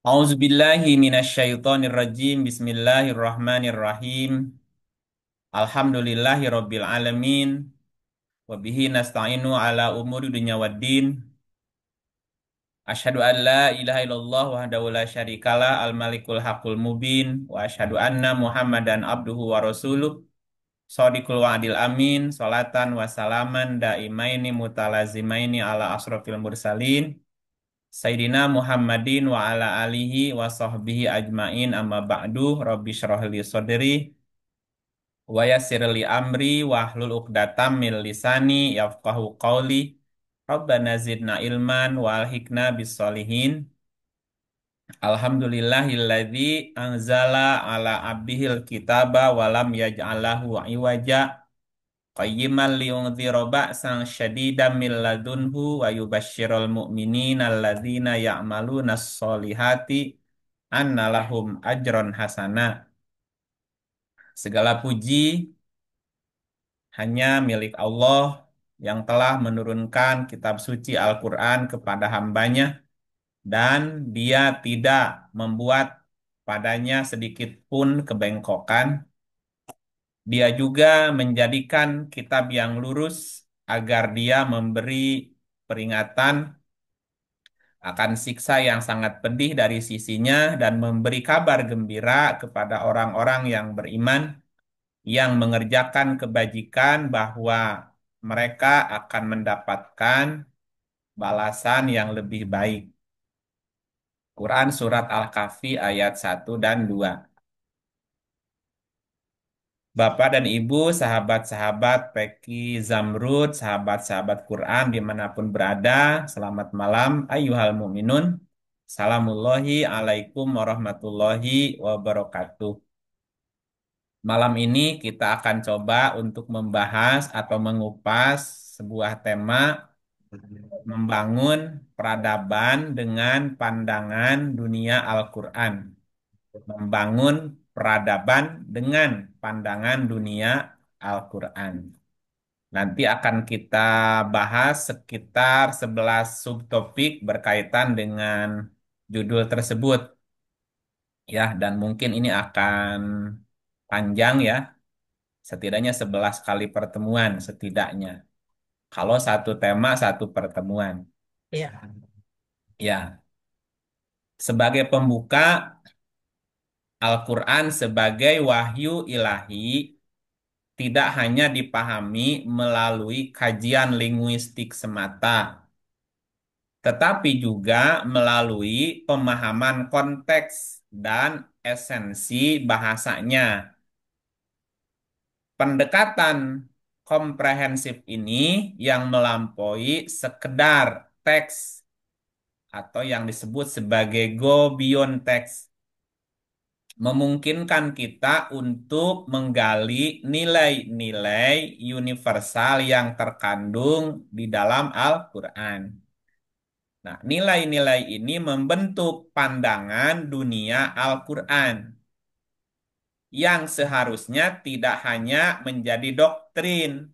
Auzubillahi minasyaitonirrajim. Bismillahirrahmanirrahim. Alhamdulillahi rabbil alamin. Wabihi nasta'inu ala umuri dunya waddin. Asyhadu an la ilaha illallah wahdahu la syarikalah al-malikul haqqul mubin. Wa asyhadu anna Muhammadan abduhu wa rasuluh. Shadiqul wa'dil amin. Salatan wa salaman daimaini mutalazimaini ala asrofil mursalin. Sayyidina Muhammadin wa ala alihi wa sahbihi ajmain amma ba'du rabbi syrah li sadri wa yassir li amri wa hlul uqdatam min lisani yafqahu qawli Rabbana zidna ilman wa alhikna bis solihin. Alhamdulillahilladzi anzala ala abdihil kitaba wa lam yaj'alahu iwaja qayyiman liyundzira ba'san syadidan min ladunhu wa yubashsyiral mu'minina alladzina ya'malunas solihati anna lahum ajron hasana. Segala puji hanya milik Allah yang telah menurunkan kitab suci Al-Quran kepada hambanya dan dia tidak membuat padanya sedikit pun kebengkokan. Dia juga menjadikan kitab yang lurus agar dia memberi peringatan akan siksa yang sangat pedih dari sisinya dan memberi kabar gembira kepada orang-orang yang beriman yang mengerjakan kebajikan bahwa mereka akan mendapatkan balasan yang lebih baik. Quran Surat Al-Kahfi ayat 1 dan 2. Bapak dan Ibu, sahabat-sahabat Peki Zamrud, sahabat-sahabat Quran dimanapun berada, selamat malam, ayyuhal mu'minun. Salamullahi alaikum warahmatullahi wabarakatuh. Malam ini kita akan coba untuk membahas atau mengupas sebuah tema membangun peradaban dengan pandangan dunia Al-Quran. Membangun peradaban dengan pandangan dunia Al-Quran. Nanti akan kita bahas sekitar 11 subtopik berkaitan dengan judul tersebut. Ya, dan mungkin ini akan panjang ya, setidaknya 11 kali pertemuan setidaknya. Kalau satu tema, satu pertemuan. Iya, Ya, sebagai pembuka, Al-Quran sebagai wahyu ilahi tidak hanya dipahami melalui kajian linguistik semata, tetapi juga melalui pemahaman konteks dan esensi bahasanya. Pendekatan komprehensif ini yang melampaui sekedar teks atau yang disebut sebagai go beyond text memungkinkan kita untuk menggali nilai-nilai universal yang terkandung di dalam Al-Quran. Nah, nilai-nilai ini membentuk pandangan dunia Al-Quran yang seharusnya tidak hanya menjadi doktrin,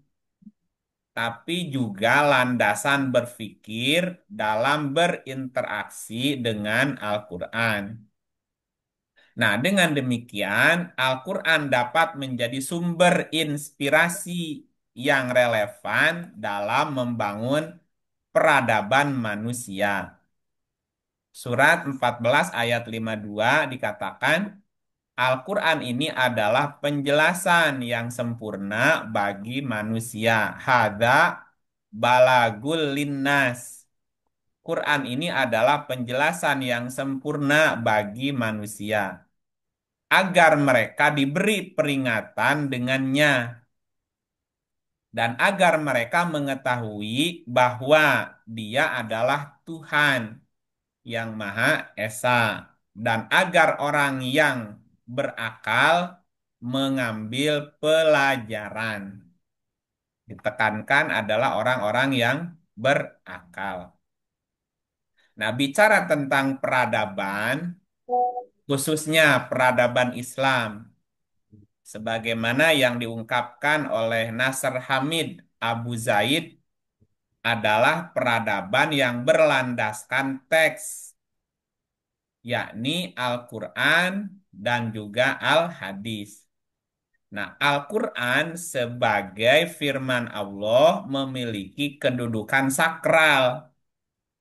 tapi juga landasan berpikir dalam berinteraksi dengan Al-Quran. Nah, dengan demikian, Al-Quran dapat menjadi sumber inspirasi yang relevan dalam membangun peradaban manusia. Surat 14 ayat 52 dikatakan, Al-Quran ini adalah penjelasan yang sempurna bagi manusia. Hada balagul linnas. Quran ini adalah penjelasan yang sempurna bagi manusia agar mereka diberi peringatan dengannya dan agar mereka mengetahui bahwa Dia adalah Tuhan yang Maha Esa dan agar orang yang berakal mengambil pelajaran. Ditekankan adalah orang-orang yang berakal. Nah, bicara tentang peradaban, khususnya peradaban Islam, sebagaimana yang diungkapkan oleh Nasr Hamid Abu Zaid adalah peradaban yang berlandaskan teks, yakni Al-Quran dan juga Al-Hadis. Nah, Al-Quran sebagai firman Allah memiliki kedudukan sakral,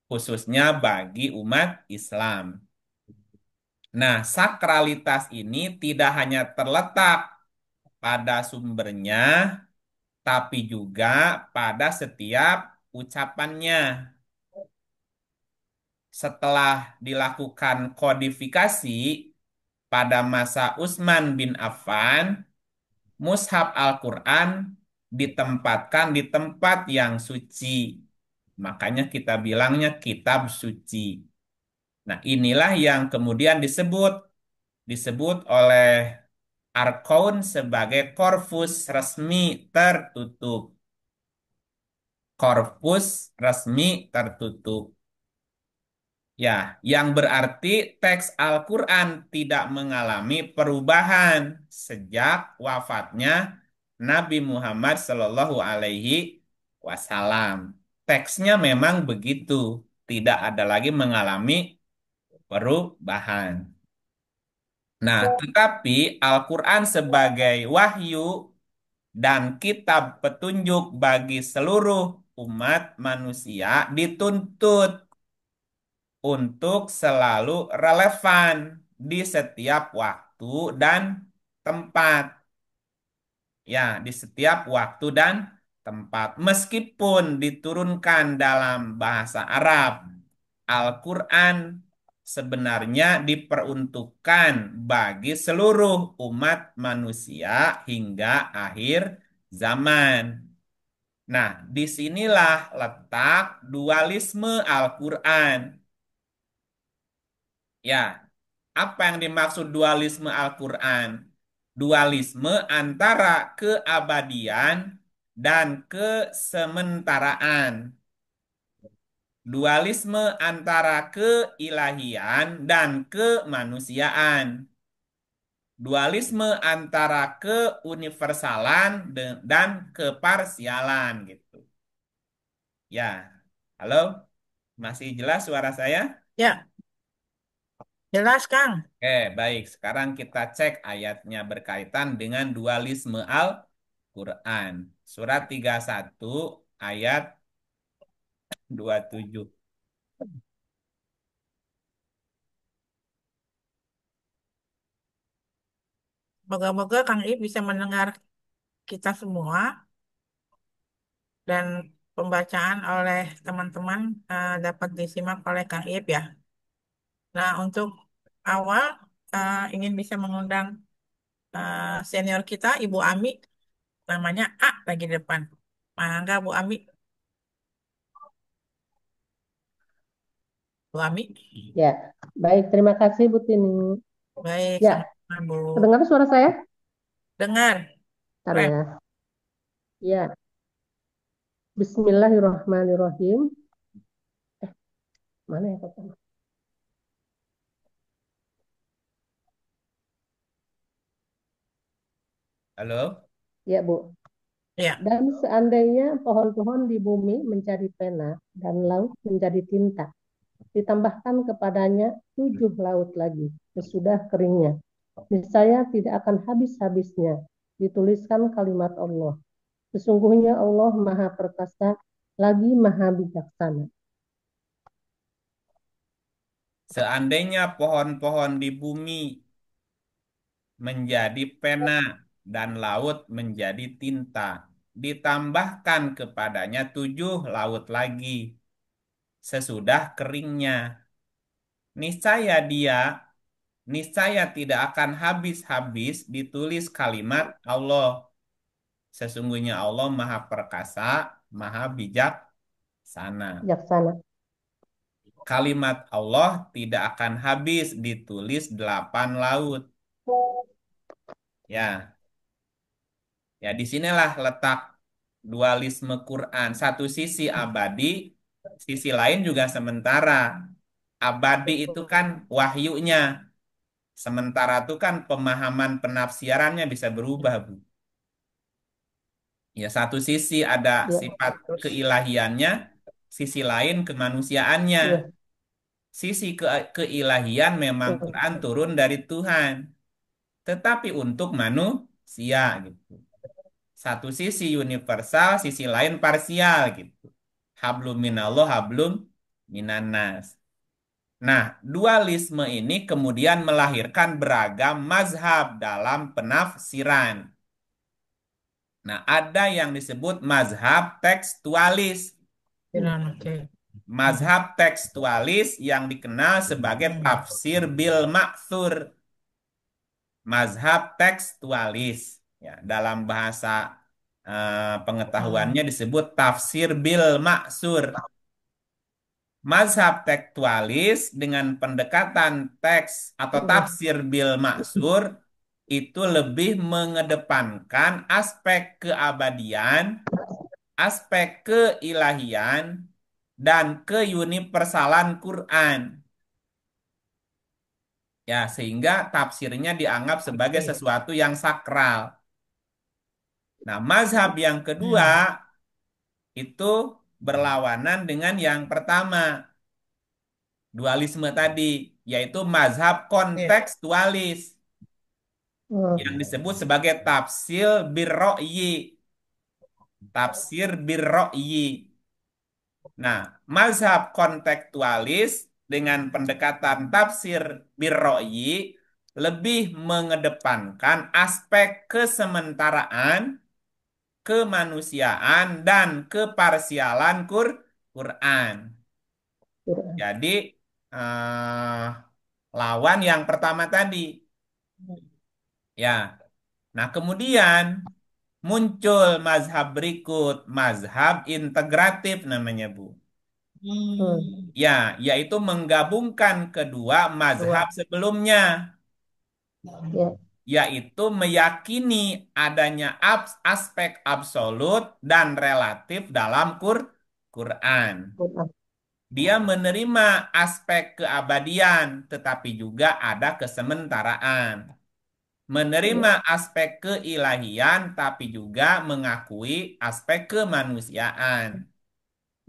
khususnya bagi umat Islam. Nah, sakralitas ini tidak hanya terletak pada sumbernya, tapi juga pada setiap ucapannya. Setelah dilakukan kodifikasi pada masa Utsman bin Affan, mushaf Al-Quran ditempatkan di tempat yang suci. Makanya kita bilangnya kitab suci. Nah, inilah yang kemudian disebut oleh Arkaun sebagai korpus resmi tertutup. Korpus resmi tertutup. Ya, yang berarti teks Al-Quran tidak mengalami perubahan sejak wafatnya Nabi Muhammad Shallallahu Alaihi Wasallam. Teksnya memang begitu, tidak ada lagi mengalami perubahan. Nah, tetapi Al-Quran sebagai wahyu dan kitab petunjuk bagi seluruh umat manusia dituntut untuk selalu relevan di setiap waktu dan tempat. Ya, di setiap waktu dan tempat. Meskipun diturunkan dalam bahasa Arab, Al-Quran sebenarnya diperuntukkan bagi seluruh umat manusia hingga akhir zaman. Nah, disinilah letak dualisme Al-Quran. Ya, apa yang dimaksud dualisme Al-Quran? Dualisme antara keabadian dan kesementaraan. Dualisme antara keilahian dan kemanusiaan. Dualisme antara keuniversalan dan keparsialan gitu. Ya, halo, masih jelas suara saya? Ya, jelas, Kang. Oke, baik. Sekarang kita cek ayatnya berkaitan dengan dualisme Al-Quran. Surat 31 ayat 27. Moga-moga Kang I bisa mendengar kita semua dan pembacaan oleh teman-teman dapat disimak oleh Kang Ip ya. Nah, untuk awal ingin bisa mengundang senior kita, Ibu Ami, namanya A lagi di depan. Mangga, Bu Ami. Bu Ami. Ya, baik. Terima kasih Bu Tini. Baik, Ya, sama-sama, Bu. terdengar suara saya? Dengar. Bentar Keren. ya. Ya, Bismillahirrahmanirrahim. Mana ya Pak? Halo? Ya, Bu. Ya. Dan seandainya pohon-pohon di bumi menjadi pena dan laut menjadi tinta, ditambahkan kepadanya 7 laut lagi sesudah keringnya. Niscaya tidak akan habis-habisnya dituliskan kalimat Allah. Sesungguhnya Allah Maha Perkasa lagi Maha Bijaksana. Seandainya pohon-pohon di bumi menjadi pena dan laut menjadi tinta, ditambahkan kepadanya 7 laut lagi sesudah keringnya. Niscaya dia niscaya tidak akan habis-habis ditulis kalimat Allah. Sesungguhnya Allah Maha Perkasa, Maha Bijaksana. Bijaksana. Kalimat Allah tidak akan habis ditulis 8 laut. Ya, ya disinilah letak dualisme Quran. Satu sisi abadi, sisi lain juga sementara. Abadi itu kan wahyunya, sementara itu kan pemahaman penafsirannya bisa berubah, Bu. Ya, satu sisi ada Ya, sifat Terus. keilahiannya, sisi lain kemanusiaannya. ya, Sisi keilahian memang Quran Hmm. turun dari Tuhan, tetapi untuk manusia gitu. Satu sisi universal, sisi lain parsial gitu. Hablum minallah, hablum minannas. Nah, dualisme ini kemudian melahirkan beragam mazhab dalam penafsiran. Nah, ada yang disebut mazhab tekstualis. Pikiran, oke. Mazhab tekstualis yang dikenal sebagai tafsir bil ma'thur. Mazhab tekstualis. Ya, dalam bahasa pengetahuannya disebut tafsir bil maksur. Mazhab tekstualis dengan pendekatan teks atau Hmm. tafsir bil maksur itu lebih mengedepankan aspek keabadian, aspek keilahian, dan keuniversalan Quran. Ya, sehingga tafsirnya dianggap sebagai Oke. sesuatu yang sakral. Nah, mazhab yang kedua Hmm. itu berlawanan dengan yang pertama, dualisme tadi, yaitu mazhab Iya. kontekstualis yang Hmm. disebut sebagai tafsir birro'yi. Tafsir birro'yi. Nah, mazhab kontekstualis dengan pendekatan tafsir birro'yi lebih mengedepankan aspek kesementaraan, kemanusiaan, dan keparsialan Quran. Quran. Jadi eh, lawan yang pertama tadi, ya. Nah, kemudian muncul mazhab berikut, mazhab integratif namanya, Bu. Hmm. Hmm. Ya, yaitu menggabungkan kedua mazhab Dua. sebelumnya, Ya. yaitu meyakini adanya aspek absolut dan relatif dalam Quran. Quran. Dia menerima aspek keabadian, tetapi juga ada kesementaraan. Menerima Ya. aspek keilahian, tapi juga mengakui aspek kemanusiaan.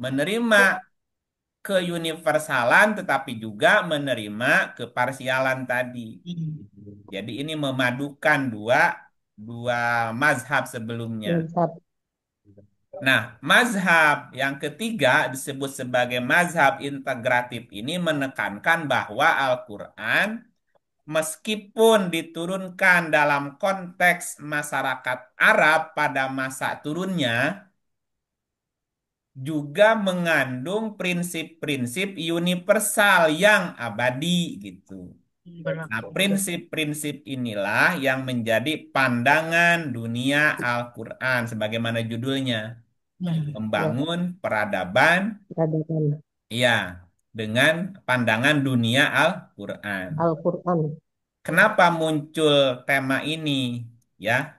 Menerima keuniversalan, tetapi juga menerima keparsialan tadi. Hmm. Jadi ini memadukan dua dua mazhab sebelumnya. Mazhab. Nah, mazhab yang ketiga disebut sebagai mazhab integratif ini menekankan bahwa Al-Quran meskipun diturunkan dalam konteks masyarakat Arab pada masa turunnya, juga mengandung prinsip-prinsip universal yang abadi gitu. Nah, Berlaku. prinsip-prinsip inilah yang menjadi pandangan dunia Al-Quran, sebagaimana judulnya, Hmm. Ya. membangun peradaban, Peradaban. ya, dengan pandangan dunia Al-Quran. Al-Quran. Kenapa muncul tema ini? Ya,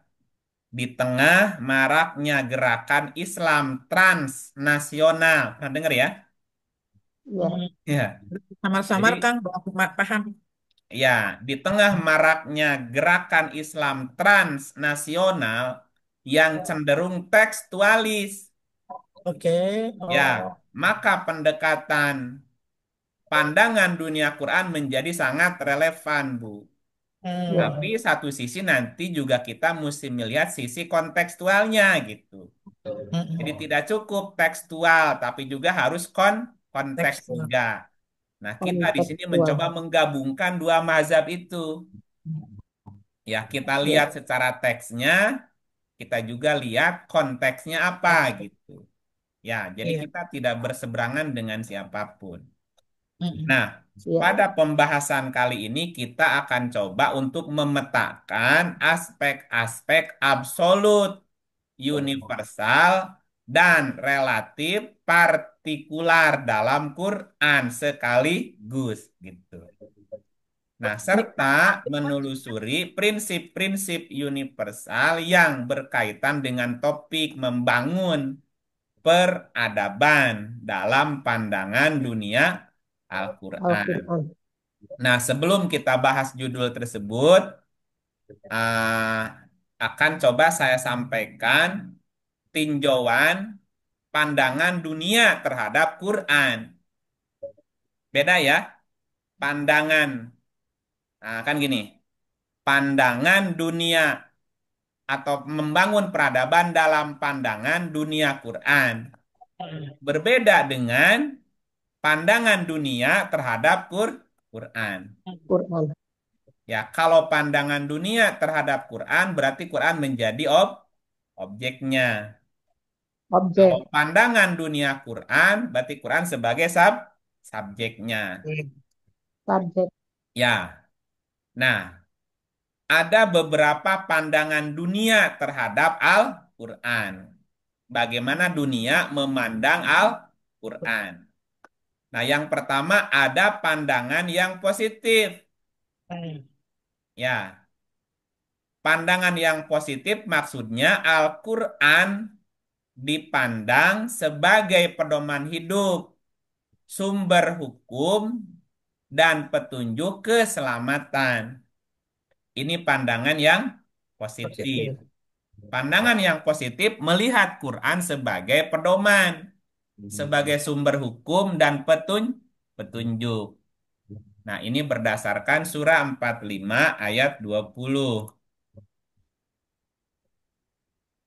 di tengah maraknya gerakan Islam transnasional. Pernah dengar ya? Ya. Hmm. Ya. Samar-samar, Jadi, Kang, aku paham. ya, di tengah maraknya gerakan Islam transnasional yang cenderung tekstualis, Oke. ya, Oh. maka pendekatan pandangan dunia Quran menjadi sangat relevan, Bu. Ya. Tapi Hmm. satu sisi nanti juga kita mesti melihat sisi kontekstualnya gitu. Jadi Hmm. tidak cukup tekstual, tapi juga harus konteks Tekstil. juga. Nah, kita di sini mencoba Kontekstual. menggabungkan dua mazhab itu. Ya, kita lihat Ya. secara teksnya, kita juga lihat konteksnya apa gitu. Ya, jadi Iya. kita tidak berseberangan dengan siapapun. Hmm. Nah, Ya. pada pembahasan kali ini kita akan coba untuk memetakan aspek-aspek absolut, universal, dan relatif partikular dalam Quran sekaligus gitu. Nah, Ini serta menelusuri prinsip-prinsip universal yang berkaitan dengan topik membangun peradaban dalam pandangan dunia Al-Quran. Al-Quran. Nah, sebelum kita bahas judul tersebut, eh, akan coba saya sampaikan tinjauan pandangan dunia terhadap Quran. Beda ya? pandangan. Nah, kan gini, pandangan dunia atau membangun peradaban dalam pandangan dunia Quran. Berbeda dengan pandangan dunia terhadap Quran. Quran. Ya, kalau pandangan dunia terhadap Quran berarti Quran menjadi objeknya. Kalau Objek. pandangan dunia Quran berarti Quran sebagai subjeknya. Subjek. Ya. Nah, ada beberapa pandangan dunia terhadap Al-Quran. Bagaimana dunia memandang Al-Quran. Nah, yang pertama ada pandangan yang positif. Ya, pandangan yang positif maksudnya Al-Quran dipandang sebagai pedoman hidup, sumber hukum, dan petunjuk keselamatan. Ini pandangan yang positif. Positif. Pandangan yang positif melihat Quran sebagai pedoman, sebagai sumber hukum dan petunjuk. Nah, ini berdasarkan surah 45 ayat 20.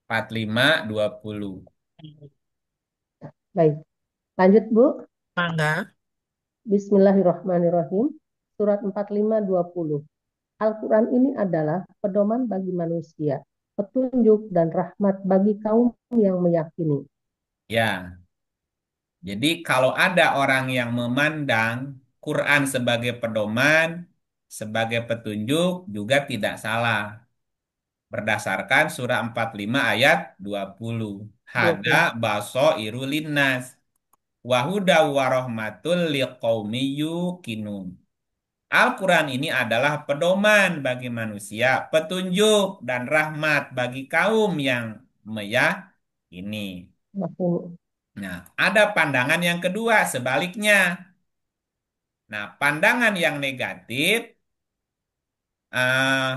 45 20. Baik. Lanjut, Bu. Mangga. Bismillahirrahmanirrahim. Surat 45-20. Al-Quran ini adalah pedoman bagi manusia, petunjuk dan rahmat bagi kaum yang meyakini. Ya, jadi kalau ada orang yang memandang Quran sebagai pedoman, sebagai petunjuk juga tidak salah. Berdasarkan surah 45 ayat 20. Hada 20. basairu linnas wahuda warahmatul liqaumi yuqinun. Al-Quran ini adalah pedoman bagi manusia, petunjuk dan rahmat bagi kaum yang meyakini. Maksudnya, Nah, ada pandangan yang kedua sebaliknya. Nah, pandangan yang negatif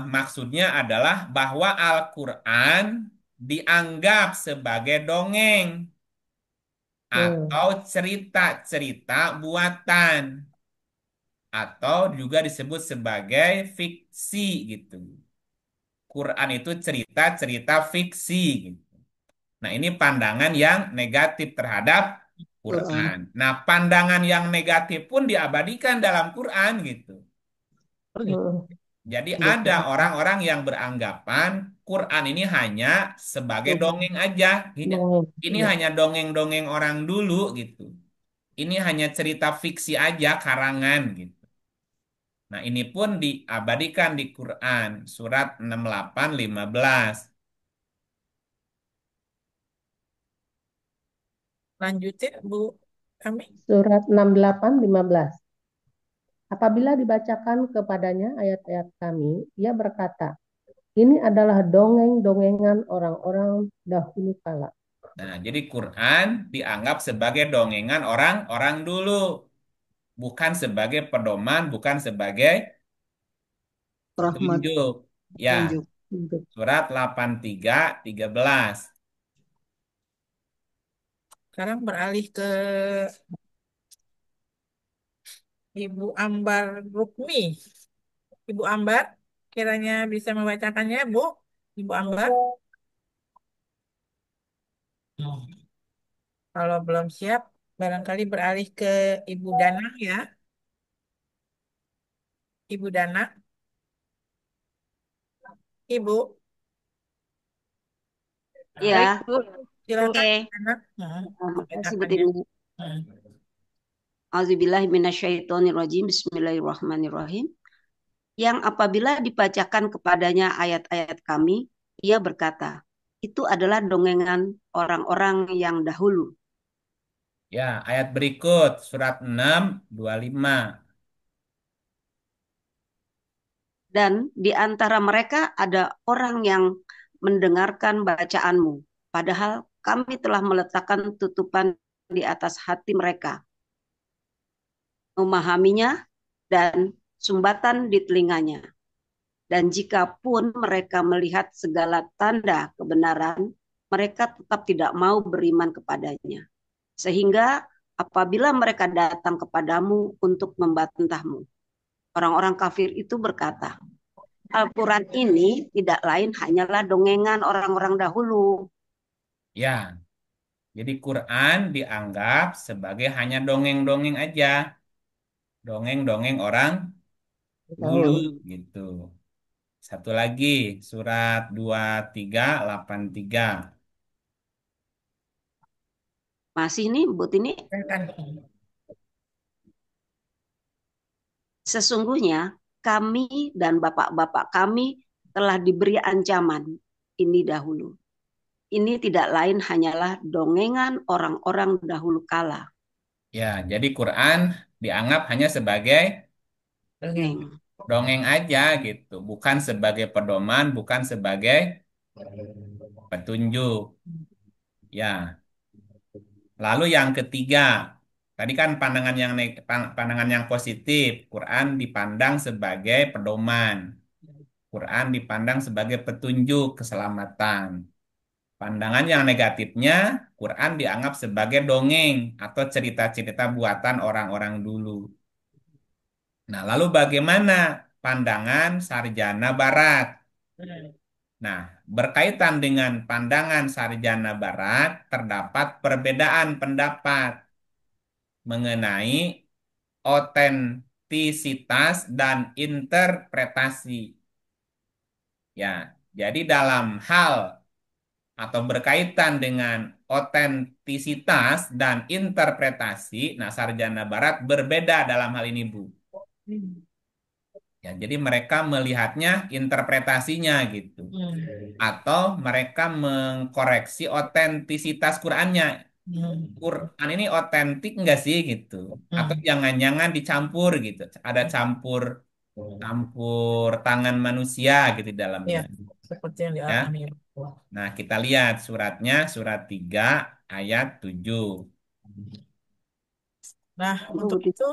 maksudnya adalah bahwa Al-Quran dianggap sebagai dongeng atau cerita-cerita buatan atau juga disebut sebagai fiksi gitu. Quran itu cerita-cerita fiksi gitu. Nah, ini pandangan yang negatif terhadap Quran. Quran. Nah, pandangan yang negatif pun diabadikan dalam Quran gitu. Jadi ada Betul. orang-orang yang beranggapan Quran ini hanya sebagai dongeng aja. Dongeng. Ini Ya. hanya dongeng-dongeng orang dulu gitu. Ini hanya cerita fiksi aja, karangan gitu. Nah, ini pun diabadikan di Quran, surat 68-15. Lanjutin, Bu. Kami. Surat 68-15. Apabila dibacakan kepadanya ayat-ayat kami, ia berkata, ini adalah dongeng-dongengan orang-orang dahulu kala. Nah, jadi Quran dianggap sebagai dongengan orang-orang dulu, bukan sebagai pedoman, bukan sebagai Rahmat petunjuk. Ya, tunjuk. surat 83-13. Sekarang beralih ke Ibu Ambar Rukmi. Ibu Ambar, kiranya bisa membacakannya, Bu. Ibu Ambar. Kalau belum siap, barangkali beralih ke Ibu Dana ya. Ibu Dana. Ibu, baik, Ya, Bu. Silakan, oke. Ibu Dana. Makasih Bu Membacakannya. Tini. Auzubillahi minasyaitonirrajim. Bismillahirrahmanirrahim. Yang apabila dibacakan kepadanya ayat-ayat kami, ia berkata, itu adalah dongengan orang-orang yang dahulu. Ya, ayat berikut, surat 6-25. Dan di antara mereka ada orang yang mendengarkan bacaanmu, padahal kami telah meletakkan tutupan di atas hati mereka, memahaminya dan sumbatan di telinganya. Dan jika pun mereka melihat segala tanda kebenaran, mereka tetap tidak mau beriman kepadanya. Sehingga apabila mereka datang kepadamu untuk membantahmu, Orang-orang kafir itu berkata, Al-Quran ini tidak lain hanyalah dongengan orang-orang dahulu. Ya, jadi Quran dianggap sebagai hanya dongeng-dongeng aja, dongeng-dongeng orang dulu Dahulu. gitu. Satu lagi, surat 2383. Masih nih, Bu Tini, Kan. sesungguhnya kami dan bapak-bapak kami telah diberi ancaman ini dahulu. Ini tidak lain hanyalah dongengan orang-orang dahulu kala. Ya, jadi Quran dianggap hanya sebagai Dongeng. dongeng aja gitu, bukan sebagai pedoman, bukan sebagai petunjuk. Ya, lalu yang ketiga, tadi kan pandangan yang positif, Quran dipandang sebagai pedoman, Quran dipandang sebagai petunjuk keselamatan. Pandangan yang negatifnya, Quran dianggap sebagai dongeng atau cerita-cerita buatan orang-orang dulu. Nah, lalu bagaimana pandangan sarjana Barat? Nah, berkaitan dengan pandangan sarjana Barat, terdapat perbedaan pendapat mengenai otentisitas dan interpretasi. Ya, jadi dalam hal atau berkaitan dengan otentisitas dan interpretasi, nah sarjana Barat berbeda dalam hal ini, Bu. Ya, jadi mereka melihatnya interpretasinya gitu. Atau mereka mengkoreksi otentisitas Qurannya. Quran ini otentik enggak sih gitu? Atau jangan-jangan dicampur gitu? Ada campur campur tangan manusia gitu di Ya, dalamnya. seperti yang di Ya. Al-An'am. Nah, kita lihat suratnya surat 3 ayat 7. Nah, untuk itu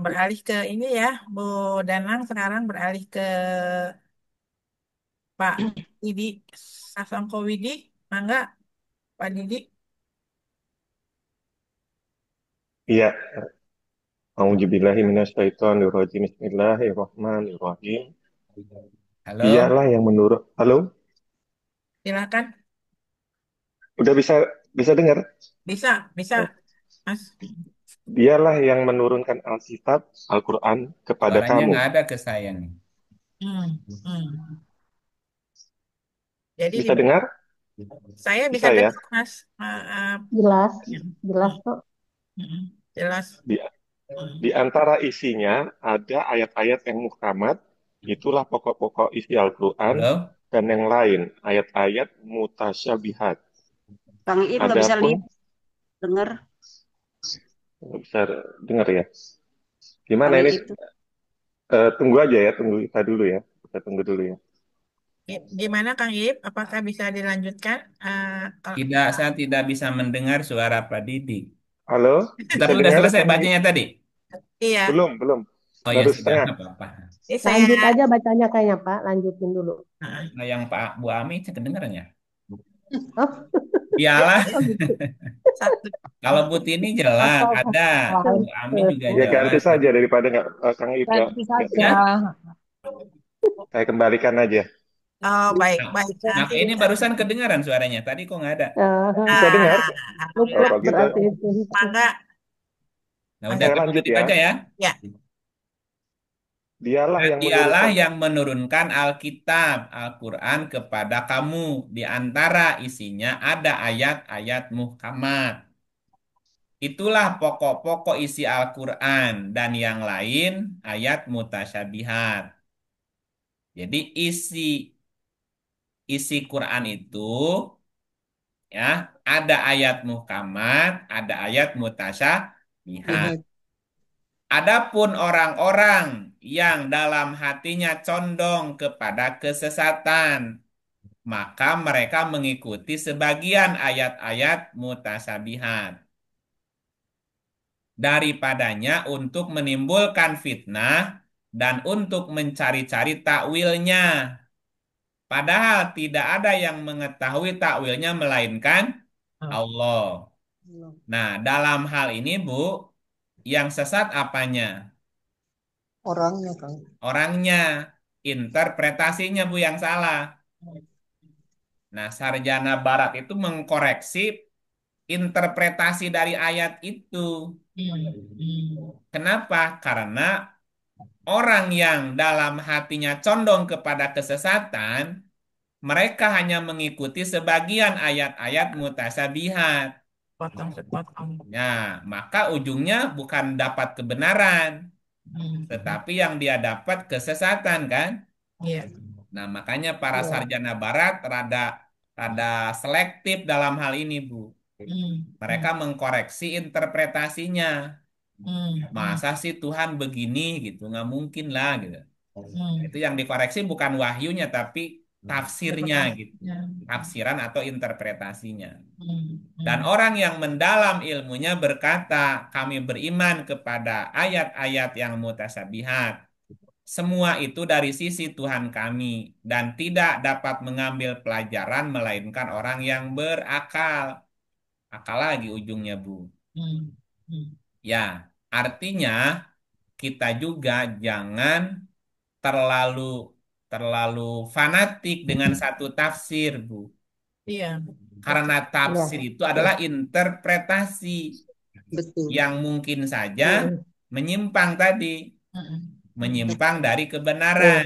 beralih ke ini ya, Bu Danang sekarang beralih ke Pak Didi Sasongko Widi. Mangga, Pak Didi. Iya, auzubillahi minasyaitonirrajim. Bismillahirrahmanirrahim. Halo, Dialah yang menurut. Halo, Silakan. udah bisa bisa dengar? Bisa, bisa, Oh, Mas. dialah yang menurunkan Alkitab, Al-Quran kepada suaranya kamu. nggak ada ke saya nih. Hmm, hmm. Jadi Bisa dengar? saya bisa Bisa ya? dengar, Mas. Jelas, Ya. jelas kok. Jelas. Di, Hmm. di antara isinya ada ayat-ayat yang muhkamat, itulah pokok-pokok isi Al-Quran, Halo, dan yang lain, ayat-ayat mutasyabihat. Kang Iip nggak bisa Adapun, lihat, dengar nggak bisa dengar ya? Gimana Kang ini? Iip tuh. Tunggu aja ya, tunggu kita dulu ya. Kita tunggu dulu ya. Gimana, Kang Ip? Apakah bisa dilanjutkan? Kalau tidak, saya tidak bisa mendengar suara Pak Didi. Halo, bisa Tapi udah dengar selesai Kang I? bacanya tadi. iya, Belum, belum. Oh ya Baru sudah, setengah. nggak apa-apa. ini saya. Lanjut aja bacanya kayaknya Pak, lanjutin dulu. Nah, Nah, yang Pak Bu Ami saya kedengarannya. Oh, Iyalah, oh gitu. satu. kalau Bu Tini jelas Atau ada, lain. Bu Ami juga Ya ganti jelas. saja daripada nggak Kang Ip Ganti nggak saja. dengar. Ya, Saya kembalikan aja. Oh, baik, nah, baik. nah, Nanti ini bisa. barusan kedengaran suaranya. Tadi kok nggak ada. Bisa dengar? Ah, Oh, Alhamdulillah. kalau gitu Berarti itu. Mangga, Nah Mas. udah saya bisa lanjut ya. dibaca ya. Ya. Dialah Nah, yang dialah menurunkan. yang menurunkan Alkitab, Al-Quran kepada kamu. Di antara isinya ada ayat-ayat muhkamat. Itulah pokok-pokok isi Al-Quran dan yang lain ayat mutasyabihat. Jadi isi Quran itu ya ada ayat muhkamat, ada ayat mutasyabihat. Lihat. Adapun orang-orang yang dalam hatinya condong kepada kesesatan, maka mereka mengikuti sebagian ayat-ayat mutasabihat. Daripadanya untuk menimbulkan fitnah dan untuk mencari-cari takwilnya. Padahal tidak ada yang mengetahui takwilnya melainkan Allah. Nah, dalam hal ini, Bu, yang sesat apanya? Orangnya, Kang. orangnya. Interpretasinya Bu yang salah. Nah, sarjana barat itu mengkoreksi interpretasi dari ayat itu. Kenapa? Karena orang yang dalam hatinya condong kepada kesesatan, mereka hanya mengikuti sebagian ayat-ayat mutasabihat. Potong sepotong. Nah, maka ujungnya bukan dapat kebenaran, tetapi yang dia dapat kesesatan kan? Iya. Nah, makanya para Ya. sarjana barat rada rada selektif dalam hal ini, Bu. Mereka mengkoreksi interpretasinya. Masa sih Tuhan begini gitu? Nggak mungkin lah gitu. Itu yang dikoreksi bukan wahyunya, tapi tafsirnya gitu. Tafsiran atau interpretasinya. Dan orang yang mendalam ilmunya berkata, kami beriman kepada ayat-ayat yang mutasabihat. Semua itu dari sisi Tuhan kami dan tidak dapat mengambil pelajaran melainkan orang yang berakal. Akal lagi ujungnya, Bu. Ya, artinya kita juga jangan terlalu terlalu fanatik dengan satu tafsir, Bu. Iya. Karena tafsir Ya. itu adalah interpretasi Betul. yang mungkin saja Mm. menyimpang tadi, menyimpang dari Ya. kebenaran.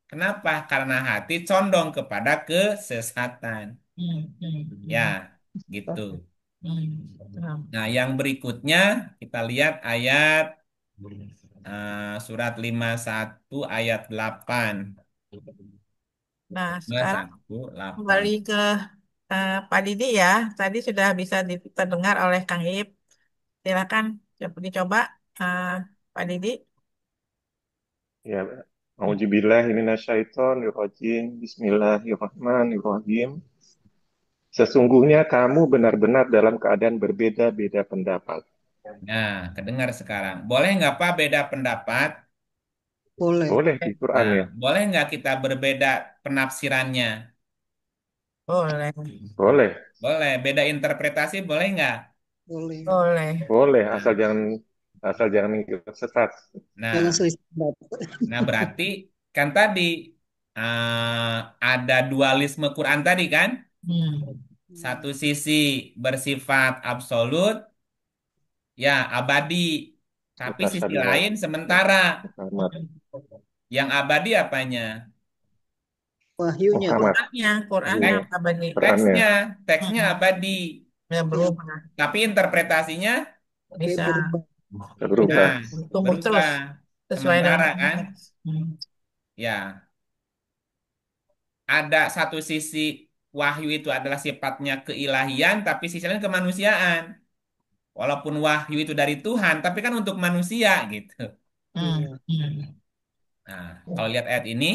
Kenapa? Karena hati condong kepada kesesatan. Ya, gitu. Nah, yang berikutnya kita lihat ayat surat 51 ayat 8. Nah, sekarang 51, kembali 8. ke Pak Didi ya. Tadi sudah bisa terdengar oleh Kang Ip. Silakan dicoba eh, Pak Didi. Ya, Auzubillahiminasyaitonirrajim. Bismillahirrahmanirrahim. Sesungguhnya kamu benar-benar dalam keadaan berbeda-beda pendapat. Nah, kedengar sekarang. Boleh nggak Pak beda pendapat? Boleh. Boleh di Quran Nah, ya? boleh nggak kita berbeda penafsirannya? Boleh. Boleh. Boleh. Beda interpretasi boleh nggak? Boleh. Boleh. Boleh, Nah, asal jangan ikut sesat. Jangan nah, selisih pendapat. nah berarti kan tadi eh, ada dualisme Quran tadi kan? Satu sisi bersifat absolut, ya abadi. Tapi sisi Mutasabihat. lain sementara. Muhammad. Yang abadi apanya? Wahyunya. Muhammad. Qurannya Iya, apa nih? Qurannya. Teksnya abadi. Ya berubah. Tapi interpretasinya, Bisa Berubah. Berubah. nah, tumbuh terus berubah. sesuai dengan Sementara kan? konteks. Ya, ada satu sisi wahyu itu adalah sifatnya keilahian, tapi sisi lain kemanusiaan. Walaupun wahyu itu dari Tuhan, tapi kan untuk manusia gitu. Iya. Nah, kalau lihat ayat ini,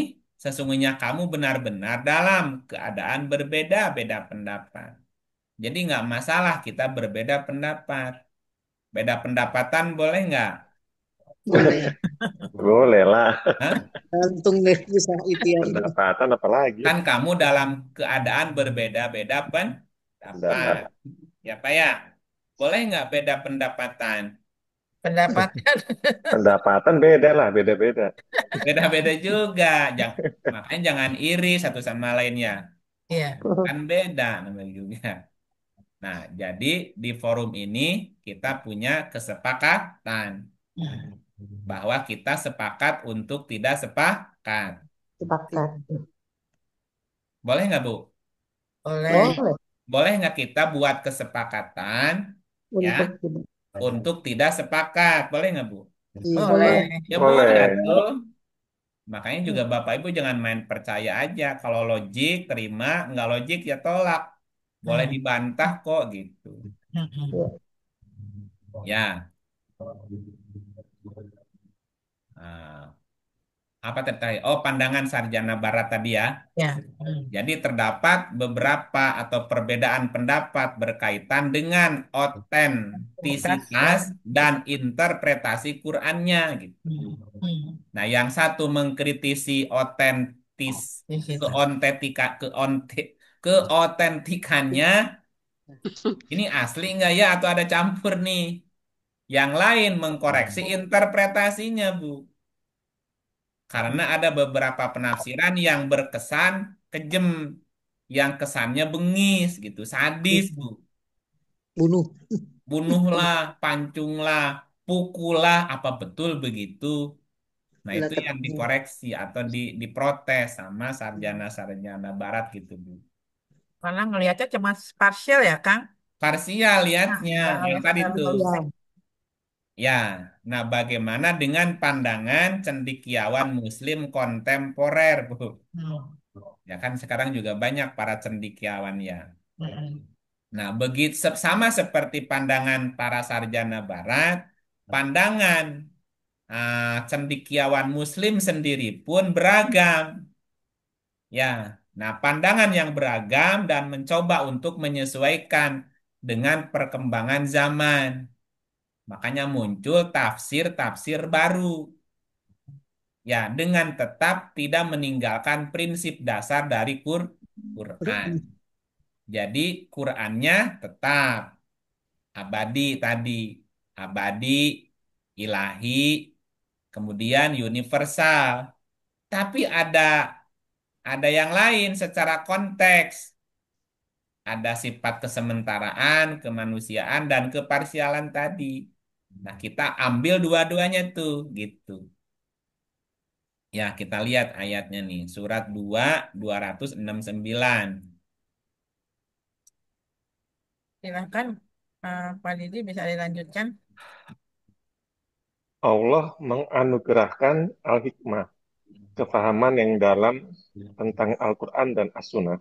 sesungguhnya kamu benar-benar dalam keadaan berbeda-beda pendapat. Jadi nggak masalah kita berbeda pendapat. Beda pendapatan boleh nggak? Boleh. Boleh lah. Hah? Gantung deh bisa ikhtiarnya. Pendapatan apalagi. Kan kamu dalam keadaan berbeda-beda pendapat. Pendapat. Ya Pak ya? Boleh nggak beda pendapatan? Pendapatnya. Pendapatan beda lah, beda-beda. Beda-beda juga. Makanya jangan iri satu sama lainnya. Iya. Kan beda namanya juga. Nah, jadi di forum ini kita punya kesepakatan bahwa kita sepakat untuk tidak sepakat. Sepakat. Boleh nggak, Bu? Boleh. Boleh Boleh nggak kita buat kesepakatan ya untuk tidak. untuk tidak sepakat? Boleh nggak, Bu? Iya. Boleh. Ya boleh Boleh. tuh. Makanya juga Bapak Ibu jangan main percaya aja. Kalau logik terima, nggak logik ya tolak. Boleh dibantah kok gitu. Ya. Ya. Nah, apa tadi? Oh, pandangan sarjana barat tadi ya. Ya. Jadi terdapat beberapa atau perbedaan pendapat berkaitan dengan otentisitas dan interpretasi Qur'annya gitu. Nah, yang satu mengkritisi keontetika keotentikannya ini asli nggak ya atau ada campur nih? Yang lain mengkoreksi interpretasinya, Bu. Karena ada beberapa penafsiran yang berkesan kejem, yang kesannya bengis gitu, sadis, Bu. Bunuh. Bunuhlah, pancunglah, pukullah, apa betul begitu? Nah, Lah, itu yang tapi dikoreksi atau diprotes sama sarjana-sarjana barat gitu, Bu. Karena ngelihatnya cuma parsial ya, Kang. Parsial Nah, lihatnya, yang lihat tadi secara tuh. konteks. Ya, nah bagaimana dengan pandangan cendekiawan Muslim kontemporer, Bu? Hmm. Ya kan sekarang juga banyak para cendekiawan ya. Hmm. Nah, begitu sama seperti pandangan para sarjana barat, pandangan cendekiawan Muslim sendiri pun beragam. Ya, nah pandangan yang beragam dan mencoba untuk menyesuaikan dengan perkembangan zaman. Makanya muncul tafsir-tafsir baru. Ya, dengan tetap tidak meninggalkan prinsip dasar dari Quran. Jadi Qurannya tetap abadi tadi, abadi, ilahi, kemudian universal. Tapi ada yang lain secara konteks. Ada sifat kesementaraan, kemanusiaan, dan keparsialan tadi. Nah, kita ambil dua-duanya tuh, gitu. Ya, kita lihat ayatnya nih. Surat 2, 269. Silakan, Pak Didi bisa dilanjutkan. Allah menganugerahkan al-hikmah, kefahaman yang dalam tentang Al-Quran dan As-Sunnah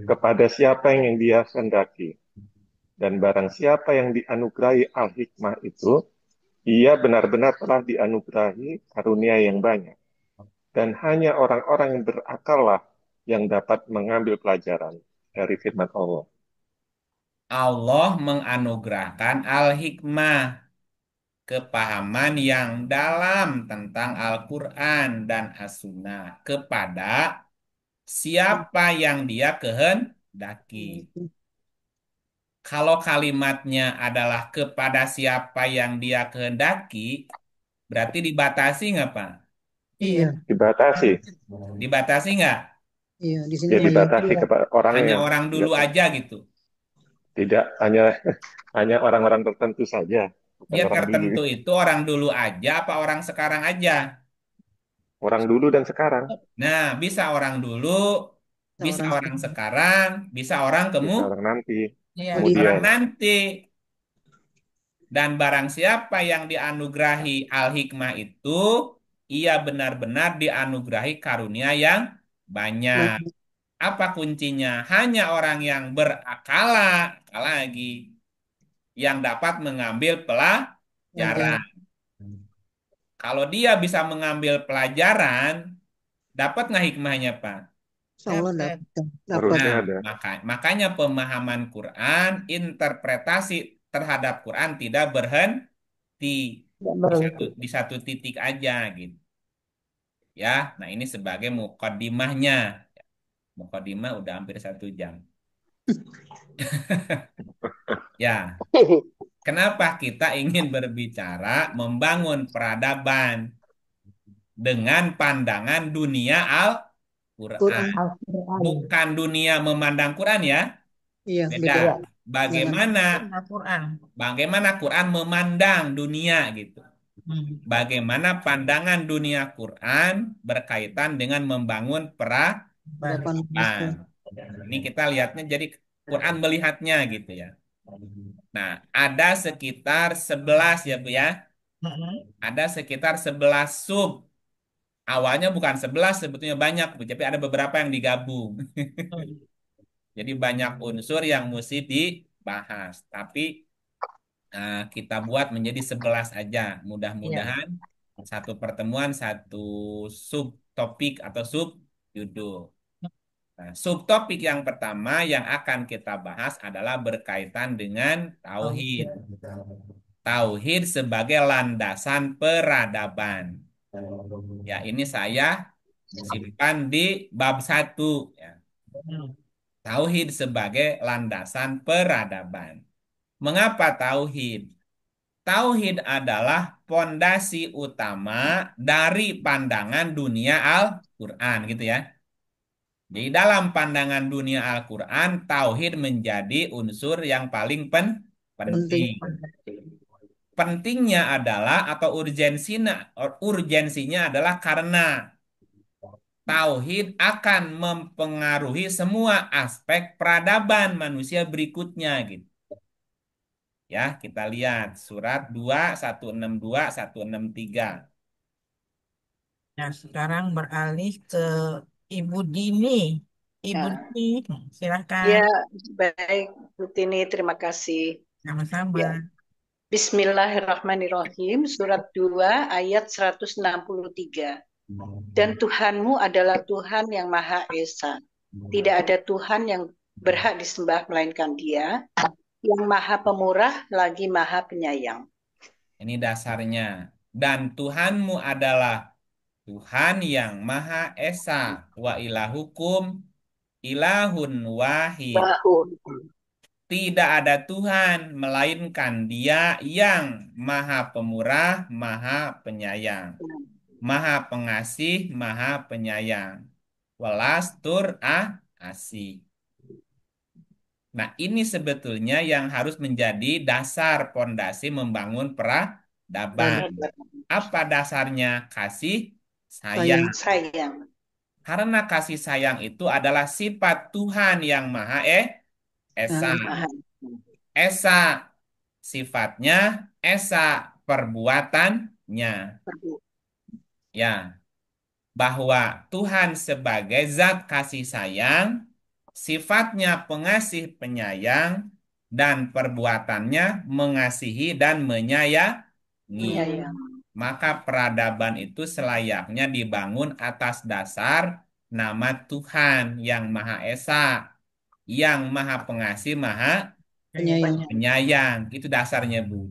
kepada siapa yang dia kehendaki. Dan barang siapa yang dianugerahi al-hikmah itu, ia benar-benar telah dianugerahi karunia yang banyak. Dan hanya orang-orang yang berakallah yang dapat mengambil pelajaran dari firman Allah. Allah menganugerahkan al-hikmah, kepahaman yang dalam tentang Al-Quran dan As-Sunnah kepada siapa yang dia kehendaki. Kalau kalimatnya adalah kepada siapa yang dia kehendaki, berarti dibatasi nggak, Pak? Iya. iya, Dibatasi, Dibatasi nggak? iya, di sini ya dibatasi mayoritas. kepada orang Hanya yang orang dulu aja gitu. tidak hanya hanya orang-orang tertentu saja, bukan Dia orang dulu. tertentu itu orang dulu aja apa orang sekarang aja? Orang dulu dan sekarang, Nah, bisa orang dulu, bisa Orang orang sekarang, bisa orang bisa orang nanti, Iya. Odi, orang kemudian nanti. Dan barang siapa yang dianugerahi al-hikmah itu, ia benar-benar dianugerahi karunia yang banyak. banyak Apa kuncinya? Hanya orang yang berakala, lagi, yang dapat mengambil pelajar. pelajaran. Kalau dia bisa mengambil pelajaran, dapat nggak hikmahnya, Pak? Insya Allah Dapat. dapat. Dapat. Nah, harusnya ada. makanya pemahaman Quran, interpretasi terhadap Quran tidak berhenti Tidak di berhenti. di satu titik aja gitu. Ya, nah ini sebagai mukaddimahnya. Mukaddimah udah hampir 1 jam. Ya, kenapa kita ingin berbicara membangun peradaban dengan pandangan dunia Al-Quran. Quran. Al-Quran. Bukan dunia memandang Quran ya, Iya, beda. beda. Ya, Jangan. Bagaimana Al-Quran. bagaimana Quran memandang dunia gitu. Hmm. Bagaimana pandangan dunia Quran berkaitan dengan membangun Hadapan peradaban. manusia. Ini kita lihatnya jadi Quran melihatnya gitu ya. Nah, ada sekitar 11 ya Bu ya. Hmm. Ada sekitar 11 sub. Awalnya bukan 11 sebetulnya banyak, Bu, tapi ada beberapa yang digabung. Hmm. Jadi banyak unsur yang mesti dibahas. Tapi kita buat menjadi 11 aja. Iya. Mudah-mudahan satu pertemuan, satu subtopik atau sub judul. Nah, subtopik yang pertama yang akan kita bahas adalah berkaitan dengan Oh. tauhid. Tauhid sebagai landasan peradaban. Ya, ini saya simpan di bab 1. Ya. Hmm. Tauhid sebagai landasan peradaban. Mengapa tauhid? Tauhid adalah pondasi utama dari pandangan dunia Al-Quran gitu ya. Jadi dalam pandangan dunia Al-Quran, tauhid menjadi unsur yang paling Penting. penting. Pentingnya adalah atau urgensinya adalah karena tauhid akan mempengaruhi semua aspek peradaban manusia berikutnya gitu. Ya, kita lihat surat 2, 162, 163. Nah, sekarang beralih ke Ibu Dini. Ibu Ya, Dini, silakan. ya, baik, Bu Tini, terima kasih. Sama-sama. Ya, Bismillahirrahmanirrahim, surat 2 ayat 163. Dan Tuhanmu adalah Tuhan yang Maha Esa. Tidak ada Tuhan yang berhak disembah melainkan Dia, yang Maha Pemurah lagi Maha Penyayang. Ini dasarnya. Dan Tuhanmu adalah Tuhan yang Maha Esa. Wa ilahukum ilahun wahid. Bahu. Tidak ada Tuhan melainkan Dia yang Maha Pemurah, Maha Penyayang. Maha Pengasih, Maha Penyayang. Welas tur asih. Nah, ini sebetulnya yang harus menjadi dasar pondasi membangun peradaban. Apa dasarnya? Kasih sayang. Sayang. Karena kasih sayang itu adalah sifat Tuhan yang Maha Esa. Maha. Esa sifatnya, Esa perbuatannya. Ya, bahwa Tuhan sebagai zat kasih sayang, sifatnya pengasih penyayang, dan perbuatannya mengasihi dan menyayangi. Penyayang. Maka peradaban itu selayaknya dibangun atas dasar nama Tuhan yang Maha Esa, yang Maha Pengasih, Maha Penyayang. Penyayang. Itu dasarnya, Bu.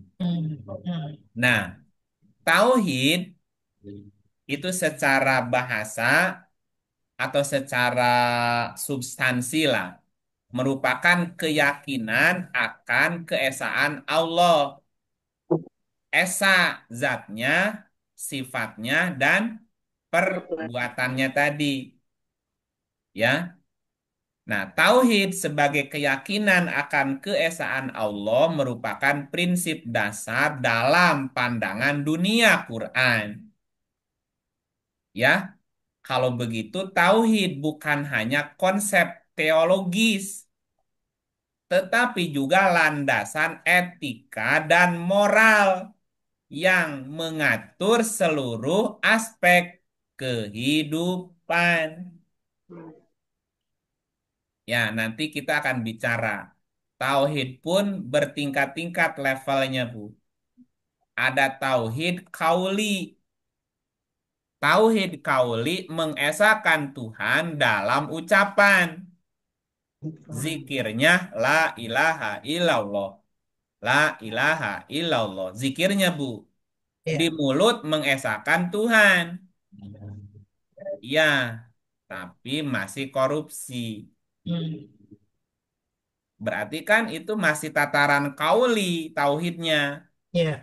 Nah, tauhid itu secara bahasa atau secara substansi lah merupakan keyakinan akan keesaan Allah. Esa zatnya, sifatnya, dan perbuatannya tadi. Ya. Nah, tauhid sebagai keyakinan akan keesaan Allah merupakan prinsip dasar dalam pandangan dunia Quran. Ya, kalau begitu tauhid bukan hanya konsep teologis, tetapi juga landasan etika dan moral yang mengatur seluruh aspek kehidupan. Ya, nanti kita akan bicara. Tauhid pun bertingkat-tingkat levelnya, Bu. Ada tauhid kauli. Tauhid kauli mengesahkan Tuhan dalam ucapan. Zikirnya la ilaha illallah. La ilaha illallah. Zikirnya, Bu. Di mulut mengesahkan Tuhan. Ya, tapi masih korupsi. Berarti kan itu masih tataran kauli tauhidnya. Iya.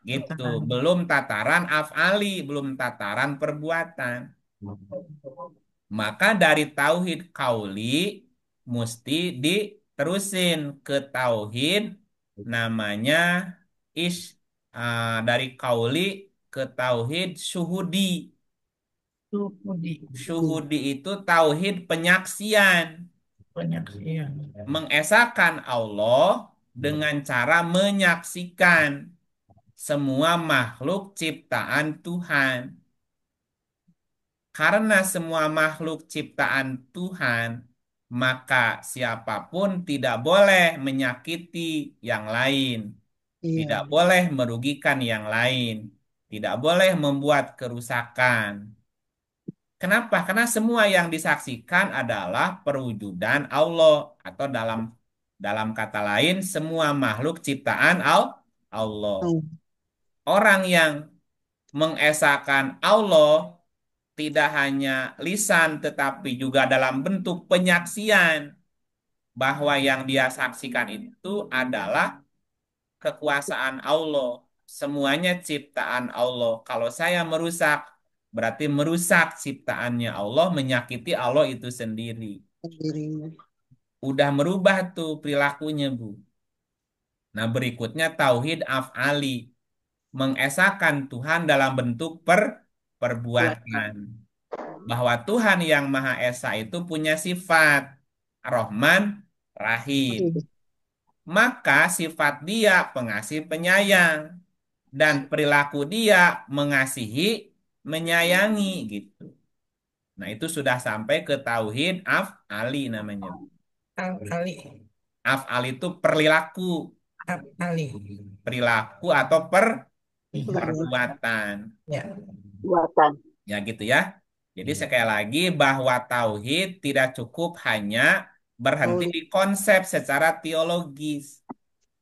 Gitu. Belum tataran af'ali, belum tataran perbuatan. Maka dari tauhid kauli mesti diterusin ke tauhid namanya is dari kauli ke tauhid syuhudi. Syuhudi itu tauhid penyaksian. Mengesahkan Allah dengan cara menyaksikan semua makhluk ciptaan Tuhan. Karena semua makhluk ciptaan Tuhan, maka siapapun tidak boleh menyakiti yang lain, tidak boleh merugikan yang lain, tidak boleh membuat kerusakan. Kenapa? Karena semua yang disaksikan adalah perwujudan Allah atau dalam kata lain semua makhluk ciptaan Allah. Orang yang mengesahkan Allah tidak hanya lisan tetapi juga dalam bentuk penyaksian bahwa yang dia saksikan itu adalah kekuasaan Allah. Semuanya ciptaan Allah. Kalau saya merusak, berarti merusak ciptaannya Allah, menyakiti Allah itu sendiri. Dirinya. Udah merubah tuh perilakunya, Bu. Nah, berikutnya tauhid af'ali, mengesahkan Tuhan dalam bentuk Buatan. perbuatan. Bahwa Tuhan yang Maha Esa itu punya sifat Rahman, Rahim. Maka sifat dia pengasih penyayang dan perilaku dia mengasihi, menyayangi gitu. Nah, itu sudah sampai ke tauhid af'ali namanya. Al-Ali. Af'al itu perilaku, Al-Ali. perilaku atau perbuatan. Ya. Buatan. Ya gitu ya. Jadi sekali lagi bahwa tauhid tidak cukup hanya berhenti di konsep secara teologis.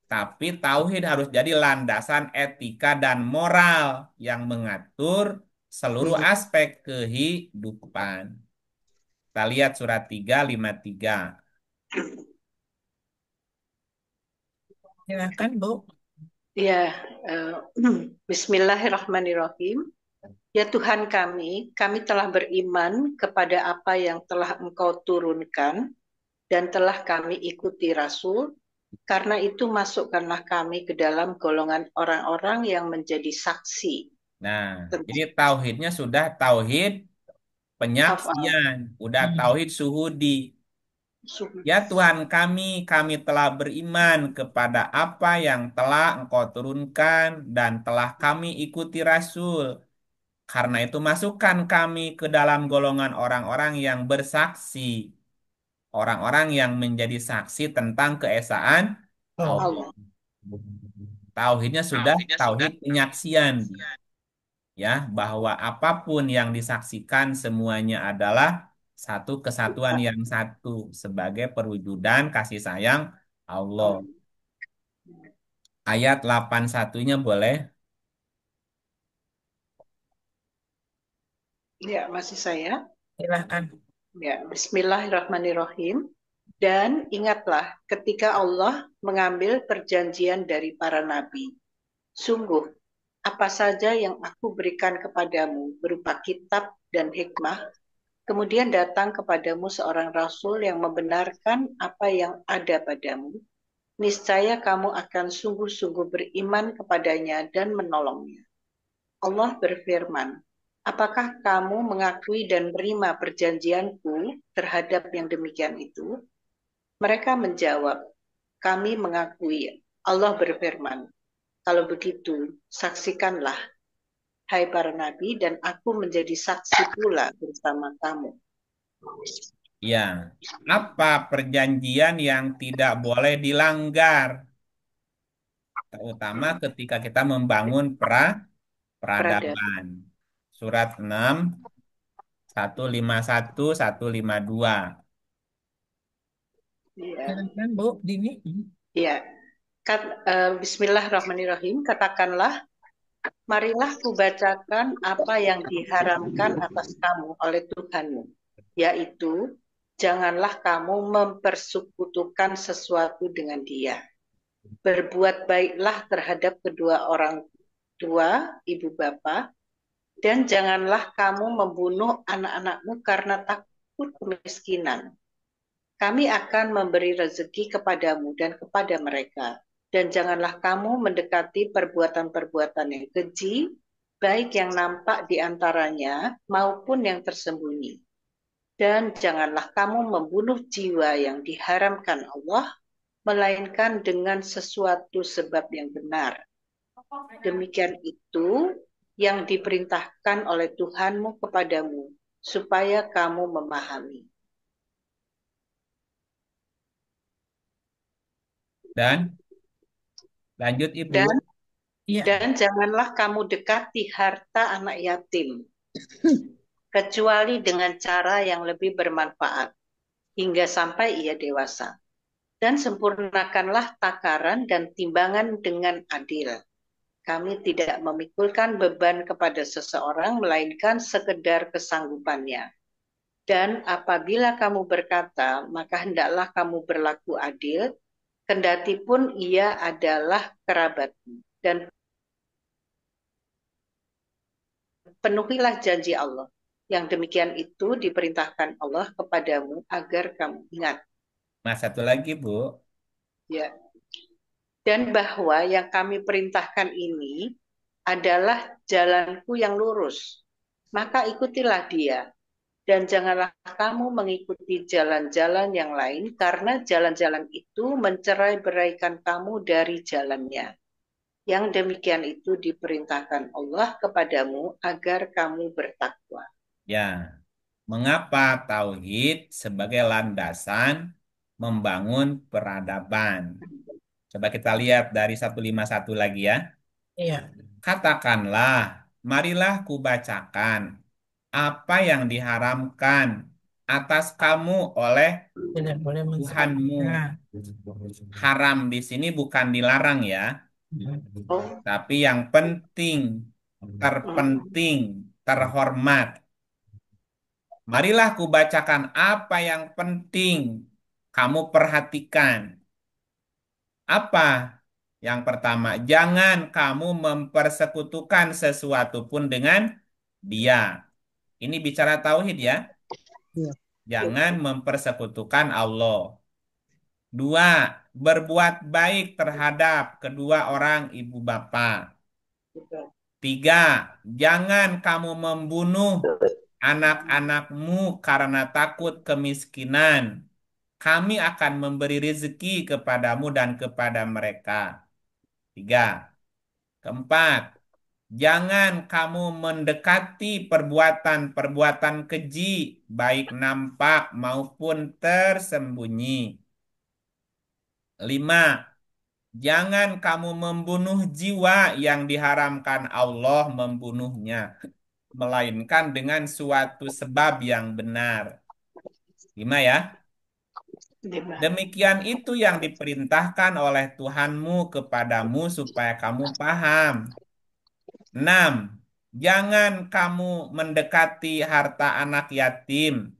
Tapi tauhid harus jadi landasan etika dan moral yang mengatur seluruh aspek kehidupan. Kita lihat surat 353. Silakan, Bu. Ya, Bismillahirrahmanirrahim. Ya Tuhan kami telah beriman kepada apa yang telah Engkau turunkan dan telah kami ikuti Rasul. Karena itu masukkanlah kami ke dalam golongan orang-orang yang menjadi saksi. Nah, jadi tauhidnya sudah tauhid penyaksian, udah tauhid suhudi. Ya Tuhan kami telah beriman kepada apa yang telah Engkau turunkan dan telah kami ikuti Rasul. Karena itu masukkan kami ke dalam golongan orang-orang yang bersaksi. Orang-orang yang menjadi saksi tentang keesaan Allah. Allah. Tauhidnya sudah tauhid penyaksian. Ya, bahwa apapun yang disaksikan semuanya adalah satu kesatuan yang satu sebagai perwujudan kasih sayang Allah. Ayat 81-nya boleh? Ya, masih saya. Silakan. Ya, Bismillahirrahmanirrahim. Dan ingatlah ketika Allah mengambil perjanjian dari para nabi. Sungguh, apa saja yang aku berikan kepadamu berupa kitab dan hikmah, kemudian datang kepadamu seorang rasul yang membenarkan apa yang ada padamu, niscaya kamu akan sungguh-sungguh beriman kepadanya dan menolongnya. Allah berfirman, apakah kamu mengakui dan menerima perjanjianku terhadap yang demikian itu? Mereka menjawab, kami mengakui. Allah berfirman, kalau begitu, saksikanlah, hai para nabi, dan aku menjadi saksi pula bersama kamu. Ya, apa perjanjian yang tidak boleh dilanggar? Terutama ketika kita membangun Peradaban. peradaban. Surat 6, 151, 152. Ya, Silakan, Bu Dini. ya. Bismillahirrahmanirrahim. Katakanlah, marilah kubacakan apa yang diharamkan atas kamu oleh Tuhanmu, yaitu janganlah kamu mempersekutukan sesuatu dengan Dia. Berbuat baiklah terhadap kedua orang tua, ibu bapa, dan janganlah kamu membunuh anak-anakmu karena takut kemiskinan. Kami akan memberi rezeki kepadamu dan kepada mereka. Dan janganlah kamu mendekati perbuatan-perbuatan yang keji, baik yang nampak di antaranya maupun yang tersembunyi. Dan janganlah kamu membunuh jiwa yang diharamkan Allah, melainkan dengan sesuatu sebab yang benar. Demikian itu yang diperintahkan oleh Tuhanmu kepadamu, supaya kamu memahami. Dan lanjut Ibu. Dan janganlah kamu dekati harta anak yatim, kecuali dengan cara yang lebih bermanfaat, hingga sampai ia dewasa. Dan sempurnakanlah takaran dan timbangan dengan adil. Kami tidak memikulkan beban kepada seseorang, melainkan sekedar kesanggupannya. Dan apabila kamu berkata, maka hendaklah kamu berlaku adil, kendati pun ia adalah kerabatmu. Dan penuhilah janji Allah. Yang demikian itu diperintahkan Allah kepadamu agar kamu ingat. Nah, satu lagi, Bu. Ya. Dan bahwa yang kami perintahkan ini adalah jalanku yang lurus. Maka ikutilah dia. Dan janganlah kamu mengikuti jalan-jalan yang lain, karena jalan-jalan itu mencerai-beraikan kamu dari jalannya. Yang demikian itu diperintahkan Allah kepadamu agar kamu bertakwa. Ya, mengapa tauhid sebagai landasan membangun peradaban? Coba kita lihat dari 151 lagi ya. Iya. Katakanlah, marilah kubacakan apa yang diharamkan atas kamu oleh Tidak boleh Tuhanmu. Nah. Haram di sini bukan dilarang ya, Oh, tapi yang penting, terpenting, terhormat. Marilah kubacakan apa yang penting kamu perhatikan. Apa? Yang pertama, jangan kamu mempersekutukan sesuatu pun dengan dia. Ini bicara tauhid ya. Iya. Jangan mempersekutukan Allah. Dua, berbuat baik terhadap kedua orang ibu bapa. Tiga, jangan kamu membunuh anak-anakmu karena takut kemiskinan. Kami akan memberi rezeki kepadamu dan kepada mereka. Tiga. Keempat, jangan kamu mendekati perbuatan-perbuatan keji, baik nampak maupun tersembunyi. Lima, jangan kamu membunuh jiwa yang diharamkan Allah membunuhnya, melainkan dengan suatu sebab yang benar. Lima ya. Demikian itu yang diperintahkan oleh Tuhanmu kepadamu supaya kamu paham. 6. Jangan kamu mendekati harta anak yatim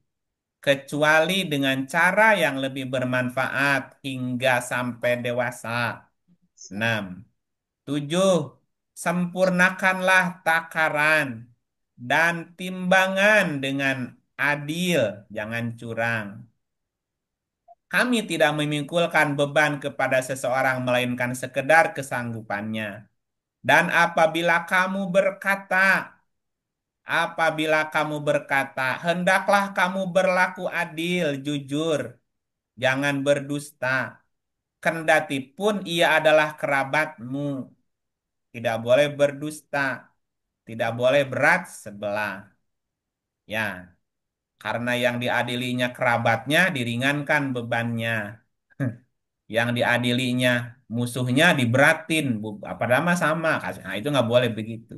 kecuali dengan cara yang lebih bermanfaat hingga sampai dewasa. 6. 7. Sempurnakanlah takaran dan timbangan dengan adil, jangan curang. Kami tidak memikulkan beban kepada seseorang melainkan sekedar kesanggupannya. Dan apabila kamu berkata, hendaklah kamu berlaku adil, jujur, jangan berdusta. Kendati pun ia adalah kerabatmu, tidak boleh berdusta, tidak boleh berat sebelah. Ya, karena yang diadilinya kerabatnya, diringankan bebannya. Yang diadilinya musuhnya diberatin, apa nama sama. Nah, itu nggak boleh begitu.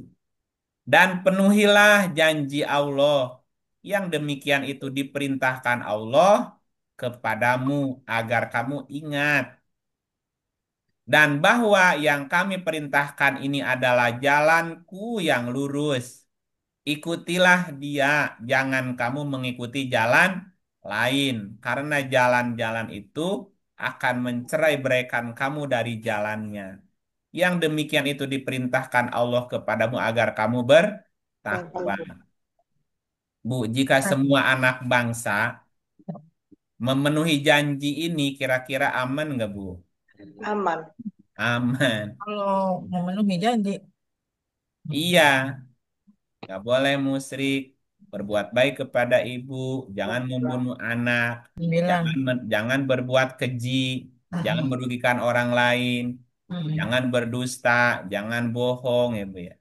Dan penuhilah janji Allah. Yang demikian itu diperintahkan Allah kepadamu agar kamu ingat. Dan bahwa yang kami perintahkan ini adalah jalanku yang lurus. Ikutilah dia, jangan kamu mengikuti jalan lain. Karena jalan-jalan itu akan mencerai-beraikan kamu dari jalannya. Yang demikian itu diperintahkan Allah kepadamu agar kamu bertakwa. Bu, jika semua anak bangsa memenuhi janji ini, kira-kira aman nggak, Bu? aman. Aman. Kalau memenuhi janji. Iya, nggak boleh musyrik, berbuat baik kepada ibu, jangan membunuh anak, 9. jangan berbuat keji, jangan merugikan orang lain, jangan berdusta, jangan bohong, ya, Bu ya.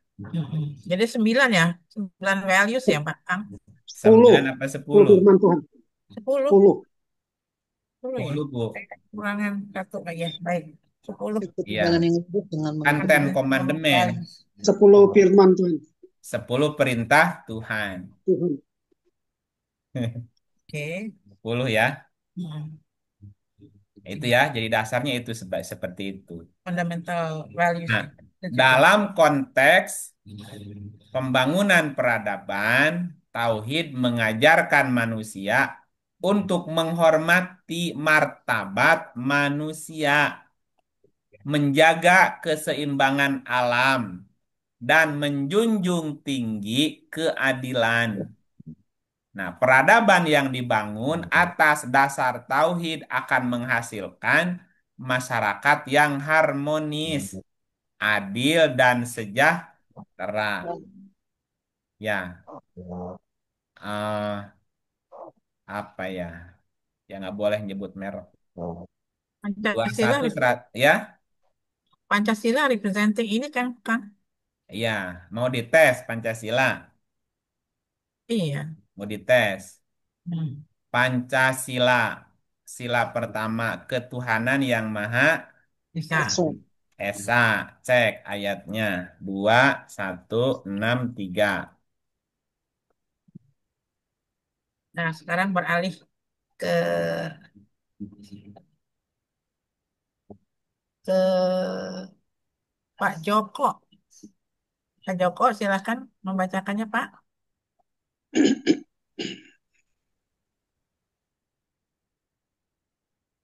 Jadi 9 ya, 9 values ya Pak Kang. 9 apa 10 10? firman Tuhan. 10. 10. 10 ya. 10, Bu. Kurangan satu lagi ya, baik. 10. Ikuti Iya. jalan yang lurus dengan Kan mengikuti 10 commandment, 10 firman Tuhan. 10 perintah Tuhan. Tuhan. Oke. 10 ya. Hmm. Itu ya, jadi dasarnya itu seperti itu. Fundamental values. Nah, dalam konteks pembangunan peradaban, tauhid mengajarkan manusia untuk menghormati martabat manusia, menjaga keseimbangan alam, dan menjunjung tinggi keadilan. Nah, peradaban yang dibangun atas dasar tauhid akan menghasilkan masyarakat yang harmonis, adil, dan sejahtera. Ya, eh, apa ya? Ya nggak boleh nyebut merek. Dua Pancasila, satu ya, Pancasila representing ini kan, Kang? ya mau dites Pancasila, Iya. mau dites. Hmm. Pancasila, sila pertama ketuhanan yang maha Bisa. Esa. esa. Cek ayatnya 2163. Nah, sekarang beralih ke ke Pak Joko. Pak Joko, silahkan membacakannya, Pak.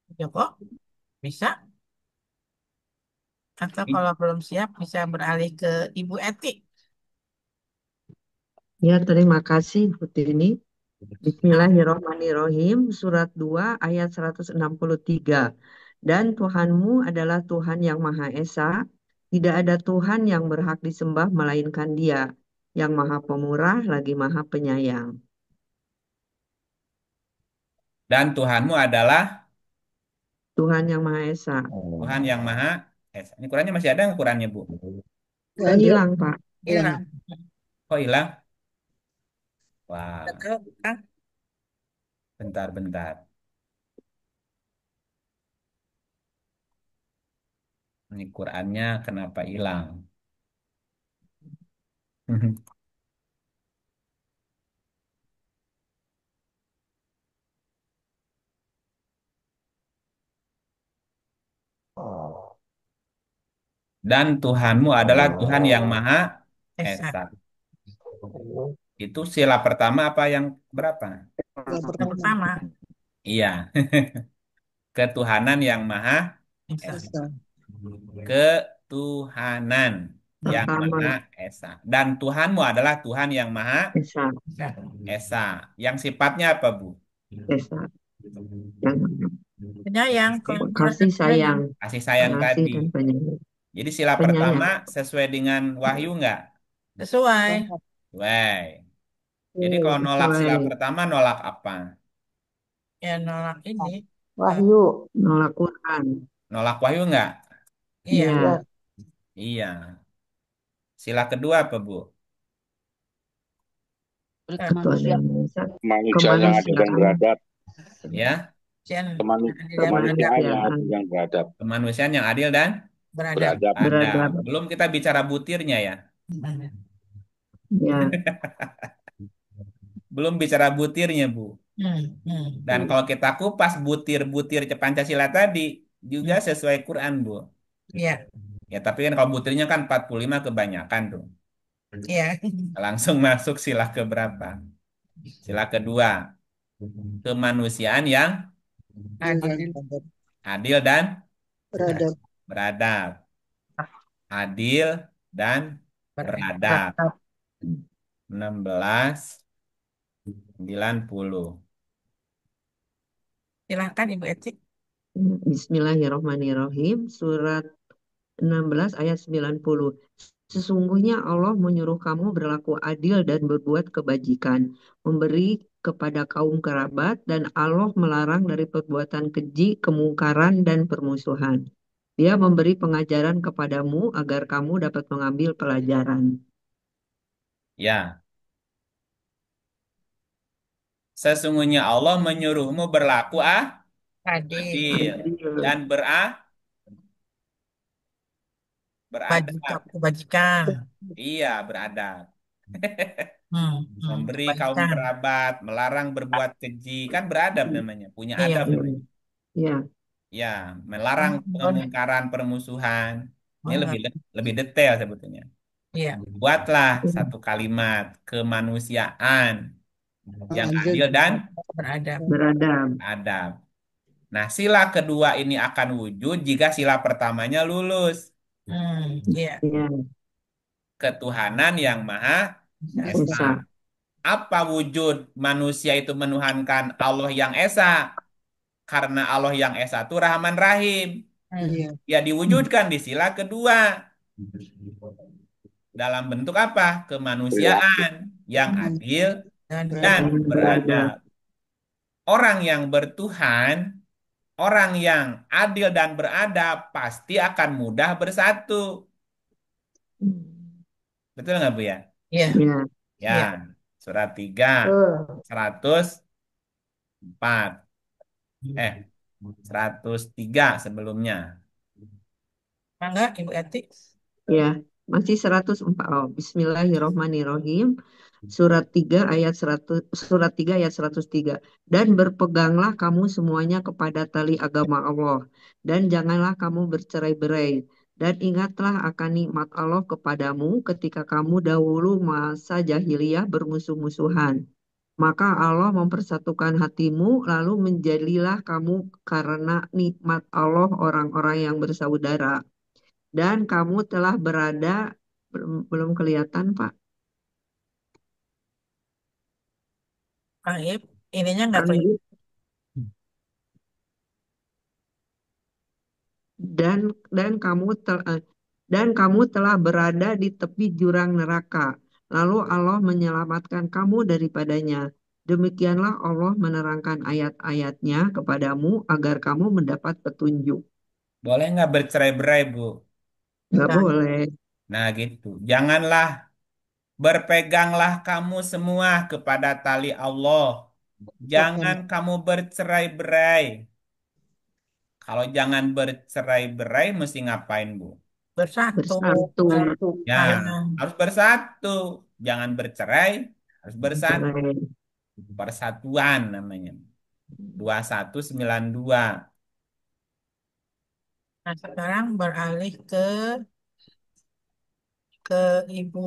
Pak Joko, bisa? Atau kalau belum siap, bisa beralih ke Ibu Eti. Ya, terima kasih Bu Tini. Bismillahirrahmanirrahim. Surat 2 ayat 163. Dan Tuhanmu adalah Tuhan yang Maha Esa. Tidak ada Tuhan yang berhak disembah melainkan Dia, yang Maha Pemurah lagi Maha Penyayang. Dan Tuhanmu adalah Tuhan yang Maha Esa. Tuhan yang maha esa. Ini Qurannya masih ada nggak Qurannya, Bu? Udah hilang, Pak. Hilang. Kok hilang? Nggak Wah, tahu, Kang. bentar-bentar. Ini Qurannya kenapa hilang? Dan Tuhanmu adalah Tuhan yang maha Esa. esa. Itu sila pertama apa yang berapa? Yang pertama, Iya, ketuhanan yang maha Esa. esa. Ketuhanan yang Pertama, maha esa. Dan Tuhanmu adalah Tuhan yang maha Esa. Esa. esa. Yang sifatnya apa, Bu? Esa. Yang Penyayang, kalau kasih sayang, Kasih sayang pengasih tadi. dan penyayang. Jadi sila Penyayang. pertama sesuai dengan wahyu nggak? sesuai. Wey. Jadi kalau nolak sila Sesuai pertama nolak apa? Ya, nolak ini. Wahyu. nolak Quran. Nolak wahyu nggak? Iya. Iya. Ya. Iya. Sila kedua apa, Bu? Ketuhanan yang Maha Esa. Kemanusiaan yang adil dan Kemanusiaan. beradab. Ya, Kemanusiaan yang Kemanusiaan. adil dan beradab. kemanusiaan yang adil dan beradab. Beradab. ada. Beradab. Belum kita bicara butirnya ya. Ya. Belum bicara butirnya, Bu. Dan kalau kita kupas butir-butir Pancasila tadi juga sesuai Quran, Bu. Iya. Ya, tapi kan kalau butirnya kan 45 kebanyakan tuh. Iya. Langsung masuk sila keberapa? Sila kedua. Kemanusiaan yang Adil. adil dan Beradab. beradab. Adil dan beradab. 1690. Silahkan Ibu Eti. Bismillahirrahmanirrahim. Surat 16 ayat 90. Sesungguhnya Allah menyuruh kamu berlaku adil dan berbuat kebajikan, memberi kepada kaum kerabat, dan Allah melarang dari perbuatan keji, kemungkaran, dan permusuhan. Dia memberi pengajaran kepadamu agar kamu dapat mengambil pelajaran. Ya, sesungguhnya Allah menyuruhmu berlaku Adil. adil dan beradab. Kebajikan. Iya, beradab. Memberi kaum Kebajikan. kerabat, melarang berbuat keji, kan beradab namanya, punya Iya. adab namanya. Ya, Ya, melarang kemungkaran, permusuhan. Ini lebih detail sebetulnya. Iya. Buatlah satu kalimat kemanusiaan yang Adil adil dan beradab. beradab. adab. Nah, sila kedua ini akan wujud jika sila pertamanya lulus. Iya. Iya, Ketuhanan yang Maha Esa. Esa. Apa wujud manusia itu menuhankan Allah yang Esa? Karena Allah yang Esa itu Rahman Rahim. Iya. Ya diwujudkan di sila kedua. Dalam bentuk apa? Perilaku. Kemanusiaan yang adil Dan dan Dan beradab. beradab. Orang yang bertuhan, orang yang adil dan beradab pasti akan mudah bersatu. Betul nggak Bu ya? Iya. Iya. Ya, Iya. surat 3, Betul. 104. 103 sebelumnya. Mangga Ibu Eti. Ya, masih 104. Oh, Bismillahirrohmanirrohim. Surat 3 ayat 103. Dan berpeganglah kamu semuanya kepada tali agama Allah dan janganlah kamu bercerai-berai. Dan ingatlah akan nikmat Allah kepadamu ketika kamu dahulu masa jahiliyah bermusuh-musuhan. Maka Allah mempersatukan hatimu, lalu menjadilah kamu karena nikmat Allah orang-orang yang bersaudara. Dan kamu telah berada, belum kelihatan Pak. Kang Ip, ininya nggak Anu, kelihatan. Dan dan kamu telah berada di tepi jurang neraka. Lalu Allah menyelamatkan kamu daripadanya. Demikianlah Allah menerangkan ayat-ayatnya kepadamu agar kamu mendapat petunjuk. Boleh nggak bercerai-berai, Bu? Nggak Nah, boleh. Nah, gitu. Janganlah berpeganglah kamu semua kepada tali Allah. Jangan kamu bercerai-berai. Kalau jangan bercerai-berai, mesti ngapain, Bu? bersatu. Bersatu. Ya, Nah, harus bersatu. Jangan bercerai, harus bersatu. Cerai. Persatuan namanya. 2192. nah, sekarang beralih ke Ibu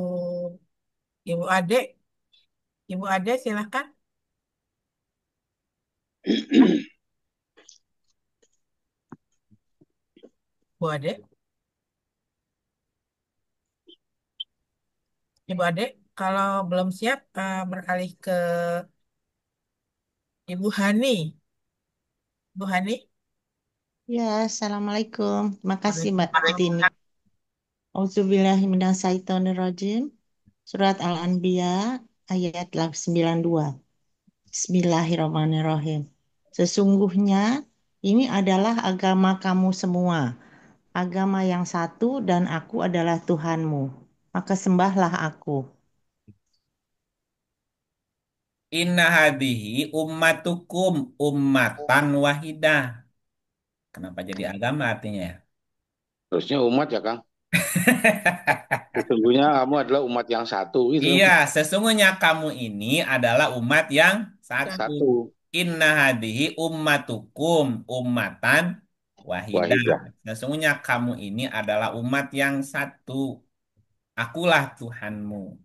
Ibu Ade. Ibu Ade silahkan. Bu Ade. Ibu Ade, kalau belum siap beralih ke Ibu Hani. Bu Hani. Ya, Assalamualaikum. Terima kasih Mbak Tini. Auzubillahiminasyaitonirrajim. Surat Al-Anbiya ayat 92. Bismillahirrahmanirrahim. Sesungguhnya ini adalah agama kamu semua, agama yang satu dan aku adalah Tuhanmu. Maka sembahlah aku. Inna hadhihi ummatukum ummatan wahidah. Kenapa jadi agama artinya ya? Terusnya umat ya, Kang. Sesungguhnya kamu adalah umat yang satu gitu. Iya, sesungguhnya kamu ini adalah umat yang satu. Satu. Inna hadhihi ummatukum ummatan wahidah. Wahidah. Sesungguhnya kamu ini adalah umat yang satu. Akulah Tuhanmu.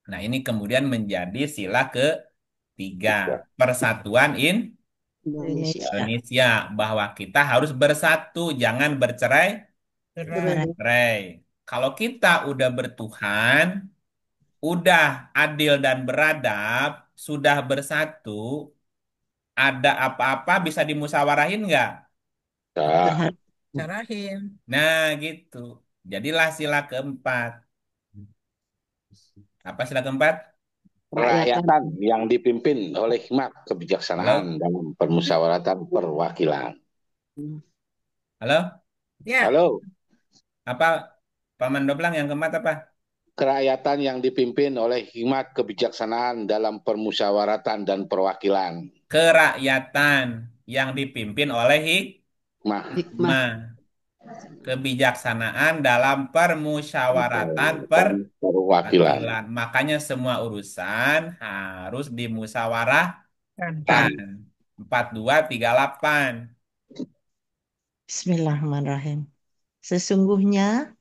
Nah, ini kemudian menjadi sila ketiga. Persatuan Indonesia. Indonesia. Bahwa kita harus bersatu, jangan bercerai-berai. Kalau kita udah bertuhan, udah adil dan beradab, sudah bersatu, ada apa-apa bisa dimusawarahin nggak? Ya. Carahin. Nah, gitu. Jadilah sila keempat. Apa sila keempat? Kerakyatan yang dipimpin oleh hikmat Halo? kebijaksanaan dalam permusyawaratan perwakilan. Halo? Ya, Halo. Apa? Paman Doblang yang keempat apa? Kerakyatan yang dipimpin oleh hikmat kebijaksanaan dalam permusyawaratan dan perwakilan. Kerakyatan yang dipimpin oleh Mah. hikmah. Kebijaksanaan dalam permusyawaratan Perwakilan. perwakilan. Makanya semua urusan harus dimusyawarahkan. 4238. Bismillahirrahmanirrahim. Sesungguhnya,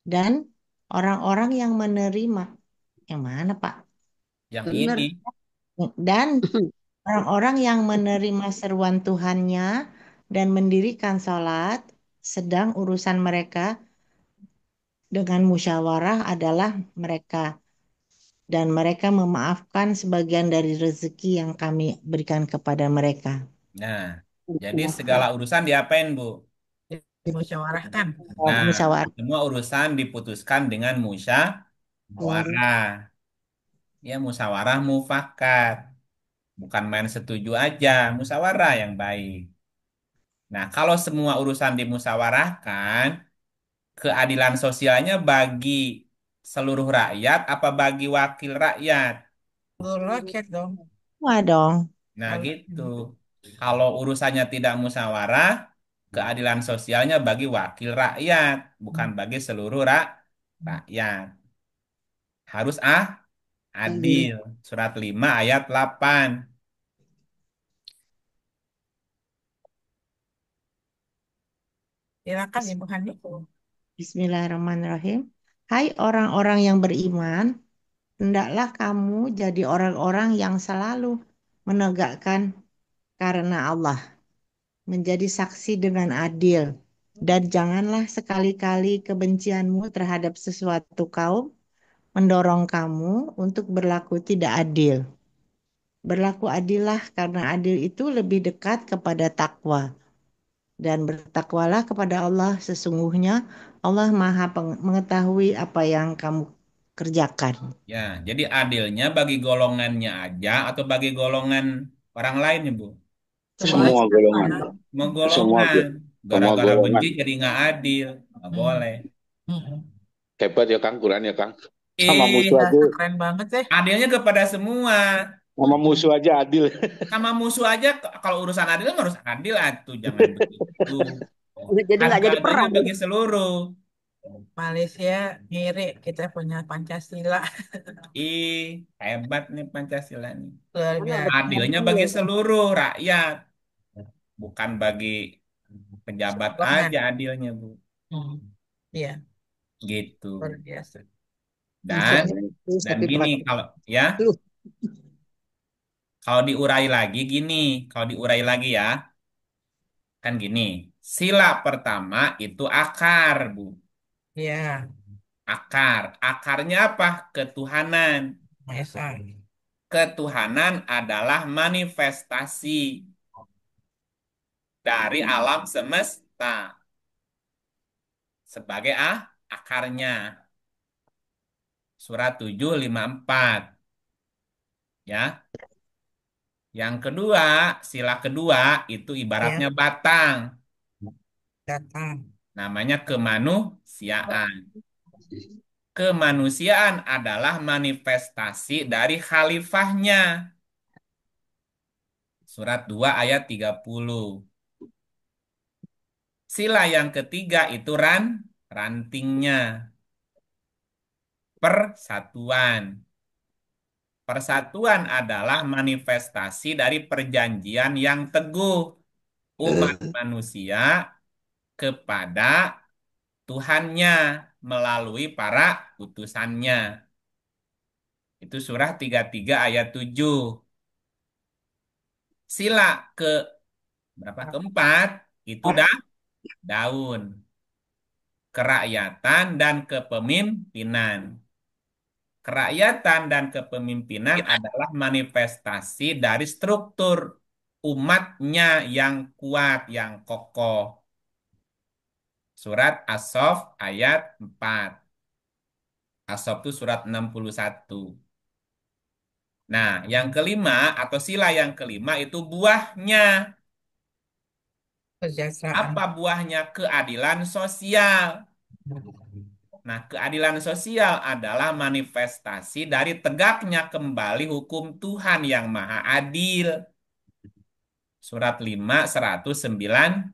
dan orang-orang yang menerima, yang mana Pak? Yang Benar. ini. Dan orang-orang yang menerima seruan Tuhannya dan mendirikan sholat, sedang urusan mereka dengan musyawarah adalah mereka. Dan mereka memaafkan sebagian dari rezeki yang kami berikan kepada mereka. Nah, jadi segala urusan diapain, Bu? Dimusyawarahkan. Nah, Musyawarah. semua urusan diputuskan dengan musyawarah. Ya, musyawarah mufakat. Bukan main setuju aja, musyawarah yang baik. Nah, kalau semua urusan dimusyawarahkan, keadilan sosialnya bagi seluruh rakyat apa bagi wakil rakyat? Seluruh rakyat dong. Wah dong. Nah, gitu. Kalau urusannya tidak musyawarah, keadilan sosialnya bagi wakil rakyat, bukan bagi seluruh rakyat. Harus adil. Surat 5 ayat 8. Silakan Ibu Hani. Bismillahirrahmanirrahim. Hai orang-orang yang beriman, hendaklah kamu jadi orang-orang yang selalu menegakkan karena Allah, menjadi saksi dengan adil, dan janganlah sekali-kali kebencianmu terhadap sesuatu kaum mendorong kamu untuk berlaku tidak adil. Berlaku adillah karena adil itu lebih dekat kepada takwa. Dan bertakwalah kepada Allah, sesungguhnya Allah Maha mengetahui apa yang kamu kerjakan. Ya, jadi adilnya bagi golongannya aja atau bagi golongan orang lain ya, Bu? Semua golongan. Mau Semua golongan. semua Gara-gara golongan. benci jadi nggak adil. Nggak boleh. Hebat ya Kang, Quran ya Kang. Sama musuh Iya, aja, Keren banget deh. adilnya kepada semua. sama musuh aja adil. Sama musuh aja, kalau urusan adil kan harus adil atuh. Jangan begitu. Jadi Kan nggak jadi keadilannya perang. bagi seluruh. Malaysia ngiri kita punya Pancasila. Ih, hebat nih Pancasila nih. Luar biasa. Adilnya bagi seluruh rakyat. Bukan bagi pejabat Golongan. aja adilnya, Bu. Iya, Gitu. luar biasa. Dan gini kalau ya, kalau diurai lagi gini, kalau diurai lagi ya, kan gini. Sila pertama itu akar, Bu. Iya, Akar. Akarnya apa? Ketuhanan. Esa. Ketuhanan adalah manifestasi dari alam semesta sebagai akarnya. Surat 754. Ya. Yang kedua, sila kedua itu ibaratnya Ya, batang. datang. Namanya kemanusiaan. Kemanusiaan adalah manifestasi dari khalifahnya. Surat 2 ayat 30. Sila yang ketiga itu rantingnya. Persatuan. Persatuan adalah manifestasi dari perjanjian yang teguh umat manusia kepada Tuhannya melalui para utusannya. Itu surah 33 ayat 7. Sila ke berapa? Keempat itu daun. Kerakyatan dan kepemimpinan. Kerakyatan dan kepemimpinan adalah manifestasi dari struktur umatnya yang kuat, yang kokoh. Surat As-Saff ayat 4. As-Saff itu surat 61. Nah, yang kelima atau sila yang kelima itu buahnya. Kesejahteraan. Apa buahnya? Keadilan sosial. Nah, keadilan sosial adalah manifestasi dari tegaknya kembali hukum Tuhan yang Maha Adil. Surat 5, 119.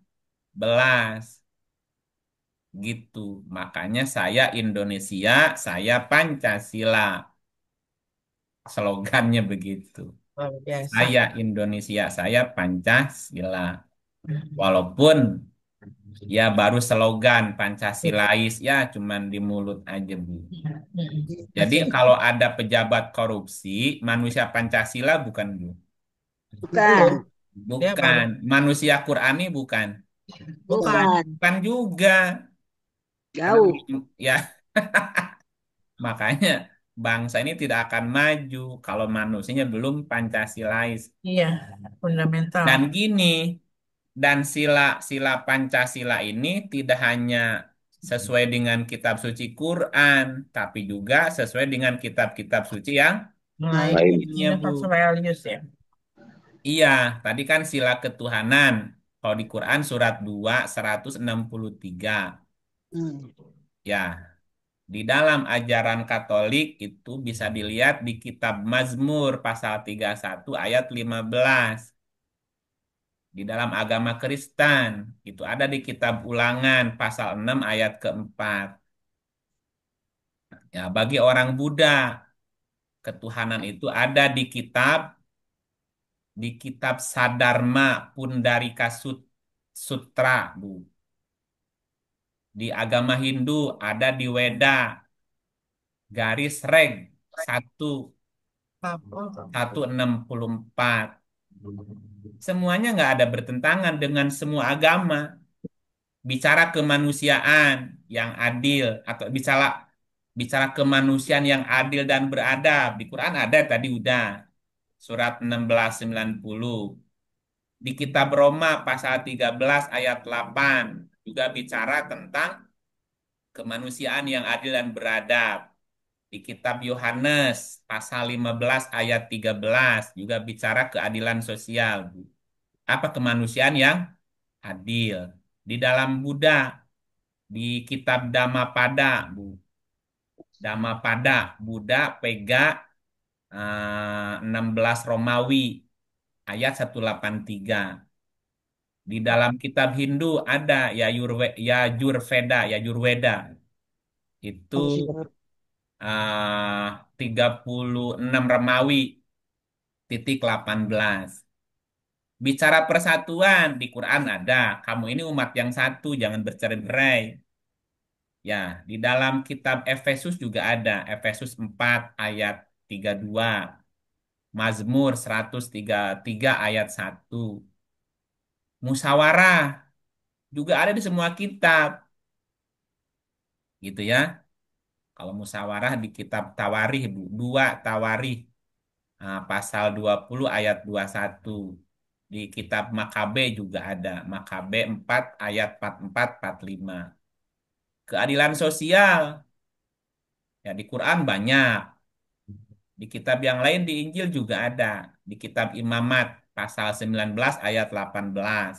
Gitu. Makanya saya Indonesia, saya Pancasila. Slogannya begitu. Luar biasa. Saya Indonesia, saya Pancasila. Walaupun Ya baru slogan Pancasilais ya cuman di mulut aja, Bu. Jadi kalau ada pejabat korupsi, manusia Pancasila bukan, Bu? Bukan, Belum. Dia baru. Bukan. Manusia Qurani bukan? Bukan. bukan, Bukan juga. Karena jauh. ya makanya bangsa ini tidak akan maju kalau manusianya belum Pancasilais. Iya, fundamental. Dan gini, dan sila-sila Pancasila ini tidak hanya sesuai dengan kitab suci Quran, tapi juga sesuai dengan kitab-kitab suci yang Lain Lain. lainnya, Bu. universal values ya. Iya, tadi kan sila ketuhanan. Kalau di Quran surat 2 163. Hmm. Ya, di dalam ajaran Katolik itu bisa dilihat di kitab Mazmur pasal 31 ayat 15. Di dalam agama Kristen itu ada di kitab Ulangan pasal 6 ayat keempat. Ya, bagi orang Buddha, ketuhanan itu ada di kitab Sadharma Pundarika Sutra, Bu. Di agama Hindu ada di Weda garis reg 1164. Semuanya nggak ada bertentangan dengan semua agama. Bicara kemanusiaan yang adil atau bicara bicara kemanusiaan yang adil dan beradab. Di Quran ada tadi udah surat 1690. Di kitab Roma pasal 13 ayat 8 juga bicara tentang kemanusiaan yang adil dan beradab. Di kitab Yohanes pasal 15 ayat 13 juga bicara keadilan sosial, Bu. Apa kemanusiaan yang adil. Di dalam Buddha, di kitab Dhammapada, Bu. Dhammapada, Buddha Pega 16 Romawi ayat 183. Di dalam kitab Hindu ada Yajurveda. Itu 36 Romawi titik 18. Bicara persatuan di Quran ada. Kamu ini umat yang satu, jangan bercerai-berai. Ya, di dalam kitab Efesus juga ada. Efesus 4 ayat 32. Mazmur 133 ayat 1. Musyawarah juga ada di semua kitab. Gitu ya. Kalau musyawarah di kitab Tawarih, Bu. 2 Tawarih. Pasal 20 ayat 21. Di kitab Makabe juga ada. Makabe 4 ayat 44-45. Keadilan sosial. Ya di Quran banyak. Di kitab yang lain di Injil juga ada. Di kitab Imamat pasal 19 ayat 18.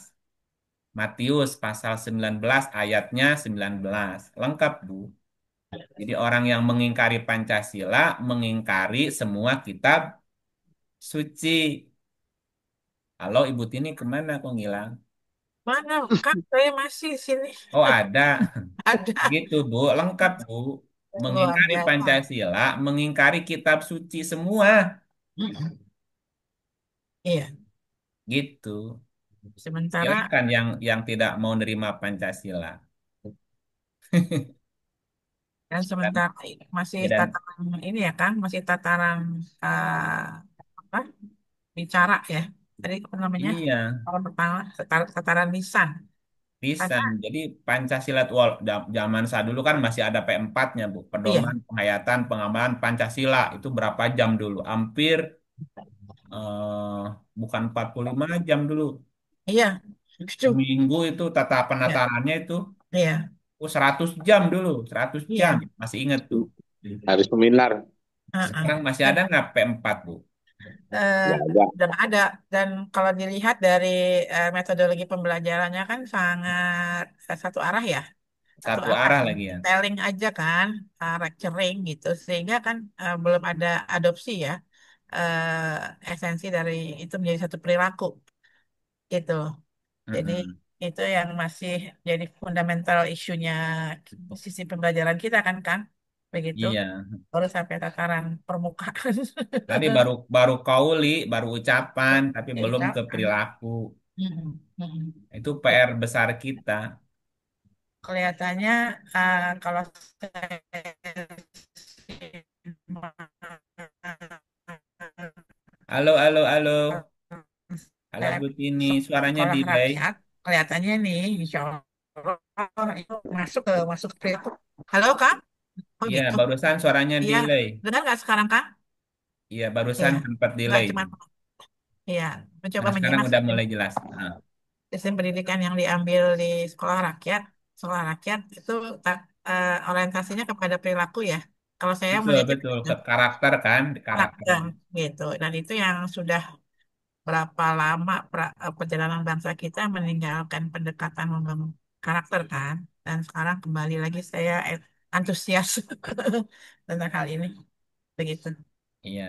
Matius pasal 19 ayatnya 19. Lengkap, Bu. Jadi orang yang mengingkari Pancasila mengingkari semua kitab suci. Halo Ibu Tini kemana kok ngilang? Mana? Kan saya masih di sini. Oh ada. Ada. Gitu Bu, lengkap Bu. Luar Mengingkari biasa. Pancasila, mengingkari kitab suci semua. Iya. Gitu. Sementara Silakan yang tidak mau nerima Pancasila. dan Dan, sementara masih ya, dan tataran ini ya kan, masih tataran apa? Bicara ya. Tadi apa namanya? iya, Kalau pertama tataran lisan. bisa. Karena Jadi Pancasila zaman saya dulu kan masih ada P4-nya Bu. iya, Pedoman penghayatan pengamalan Pancasila itu berapa jam dulu? Hampir eh, bukan 45 jam dulu. iya, itu Seminggu itu tata ya, penataannya itu iya, 100 jam dulu, 100 jam. iya. Masih ingat tuh. Harus seminar. Heeh. Sekarang masih Dan ada nggak P4, Bu? eh, Nggak ada. dan ada dan kalau dilihat dari metodologi pembelajarannya kan sangat satu arah ya, satu Satu arah arah lagi ya. telling aja kan, lecturing gitu, sehingga kan belum ada adopsi ya, esensi dari itu menjadi satu perilaku gitu. Jadi Mm-mm. itu yang masih jadi fundamental isunya sisi pembelajaran kita kan, begitu. Iya. Baru sampai tataran permukaan. Tadi baru baru kauli, baru ucapan, tapi belum ke Diucapkan. perilaku. Mm-mm, mm-mm. Itu Bet- PR besar kita. kelihatannya kalau saya simak Halo, halo, halo. Halo dalam Bu Tini, suaranya sekolah delay. rakyat, kelihatannya nih, insya Allah itu masuk ke perilaku. Halo Kang? Oh Iya, gitu. barusan suaranya Iya, delay. dengar nggak sekarang Kang? Iya, barusan Iya, sempat nggak delay. cuma, iya, mencoba Nah, sekarang menyimak udah mulai jelas. Nah, sistem pendidikan yang diambil di sekolah rakyat. Sekolah rakyat itu orientasinya kepada perilaku ya. Kalau saya betul, melihatnya betul. Ke karakter kan, di karakter. karakter gitu. Dan itu yang sudah berapa lama perjalanan bangsa kita meninggalkan pendekatan membangun karakter kan. Dan sekarang kembali lagi saya antusias tentang hal ini. Begitu. Iya,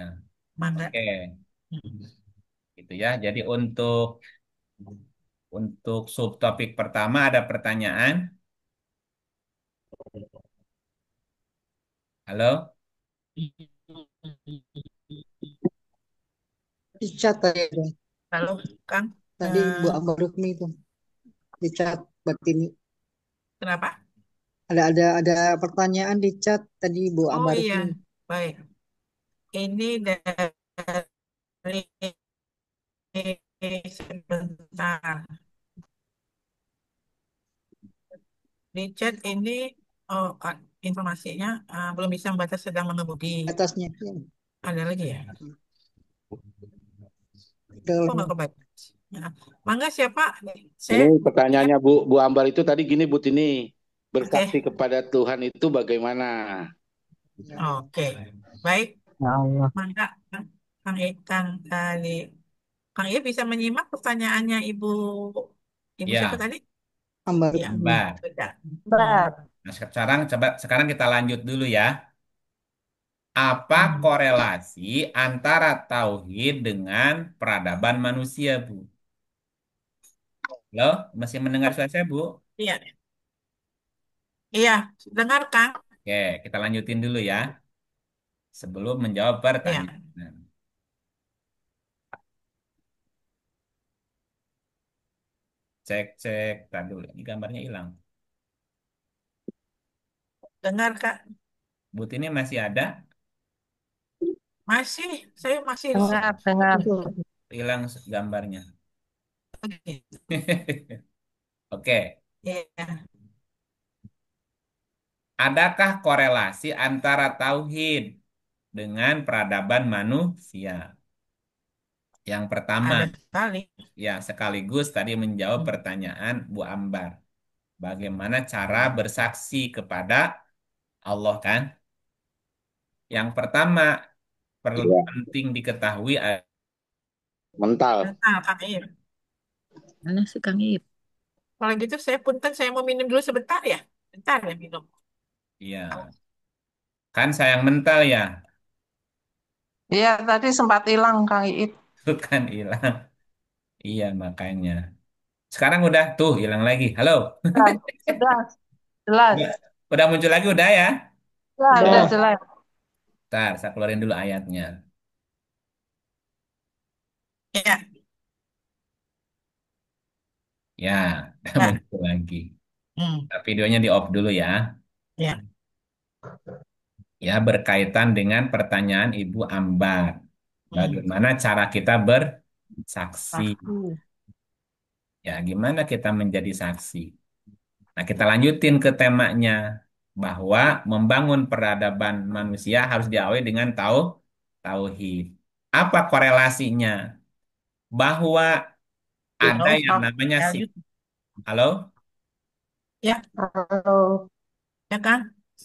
Mangga. oke. Gitu ya. Jadi untuk subtopik pertama ada pertanyaan. Halo? Di chat tadi, Lalu Kang, tadi Bu eh, Ambar Rukmi itu di chat buat ini. kenapa? Ada pertanyaan di chat tadi Bu Oh Ambar iya, Rukmi. baik. Ini dari sebentar. Di chat ini, oh, informasinya belum bisa membaca sedang mengemudi. Atasnya. Ya. Ada lagi ya? Udah Oh, nggak kebaca. Nah, mangga siapa? Ini Saya, pertanyaannya Bu Ambar itu tadi gini Bu Tini, oke, bersaksi kepada Tuhan itu bagaimana? oke, baik. Ya Allah. Mangga, Kang Kang tadi, Kang I bisa menyimak pertanyaannya Ibu siapa Ya, tadi? Ambar Iya, Rukmi. Mbak. sudah. Bar. Nah, sekarang kita lanjut dulu ya. Apa Hmm. korelasi antara tauhid dengan peradaban manusia, Bu? Halo, masih mendengar suara saya, Bu? Iya, iya, dengarkan. Oke, kita lanjutin dulu ya. Sebelum menjawab Iya, pertanyaan. Cek, cek. Tadi dulu. Ini gambarnya hilang. dengarkan. Bu Tini masih ada? Masih, saya masih Dengar, dengar. Itu Hilang gambarnya. gitu. Oke. Iya, Adakah korelasi antara tauhid dengan peradaban manusia? Yang pertama, ada sekali. ya sekaligus tadi menjawab pertanyaan Bu Ambar. Bagaimana cara bersaksi kepada Allah kan? Yang pertama, perlu Iya, penting diketahui mental. Bentar, Kang Ip. Mana sih Kang Ip? Kalau gitu saya punten, saya mau minum dulu sebentar ya. Bentar ya minum. ya, kan sayang mental ya, Iya, tadi sempat hilang Kang Iip. bukan hilang. Iya, makanya. Sekarang udah tuh hilang lagi. Halo. Sudah, sudah jelas. Udah, udah muncul lagi udah ya. Ya, udah udah. jelas. Ntar, saya keluarin dulu ayatnya. Ya, Ya, udah ya. muncul lagi. Hmm, Nah, videonya di off dulu ya. ya. Ya, berkaitan dengan pertanyaan Ibu Ambar. Hmm. Bagaimana cara kita bersaksi? Aku. Ya, gimana kita menjadi saksi? Nah, kita lanjutin ke temanya bahwa membangun peradaban manusia harus diawali dengan tauhid. Apa korelasinya? Bahwa ada Nggak yang usah. namanya Ya, si lanjut. halo, Ya, Halo. ya kan?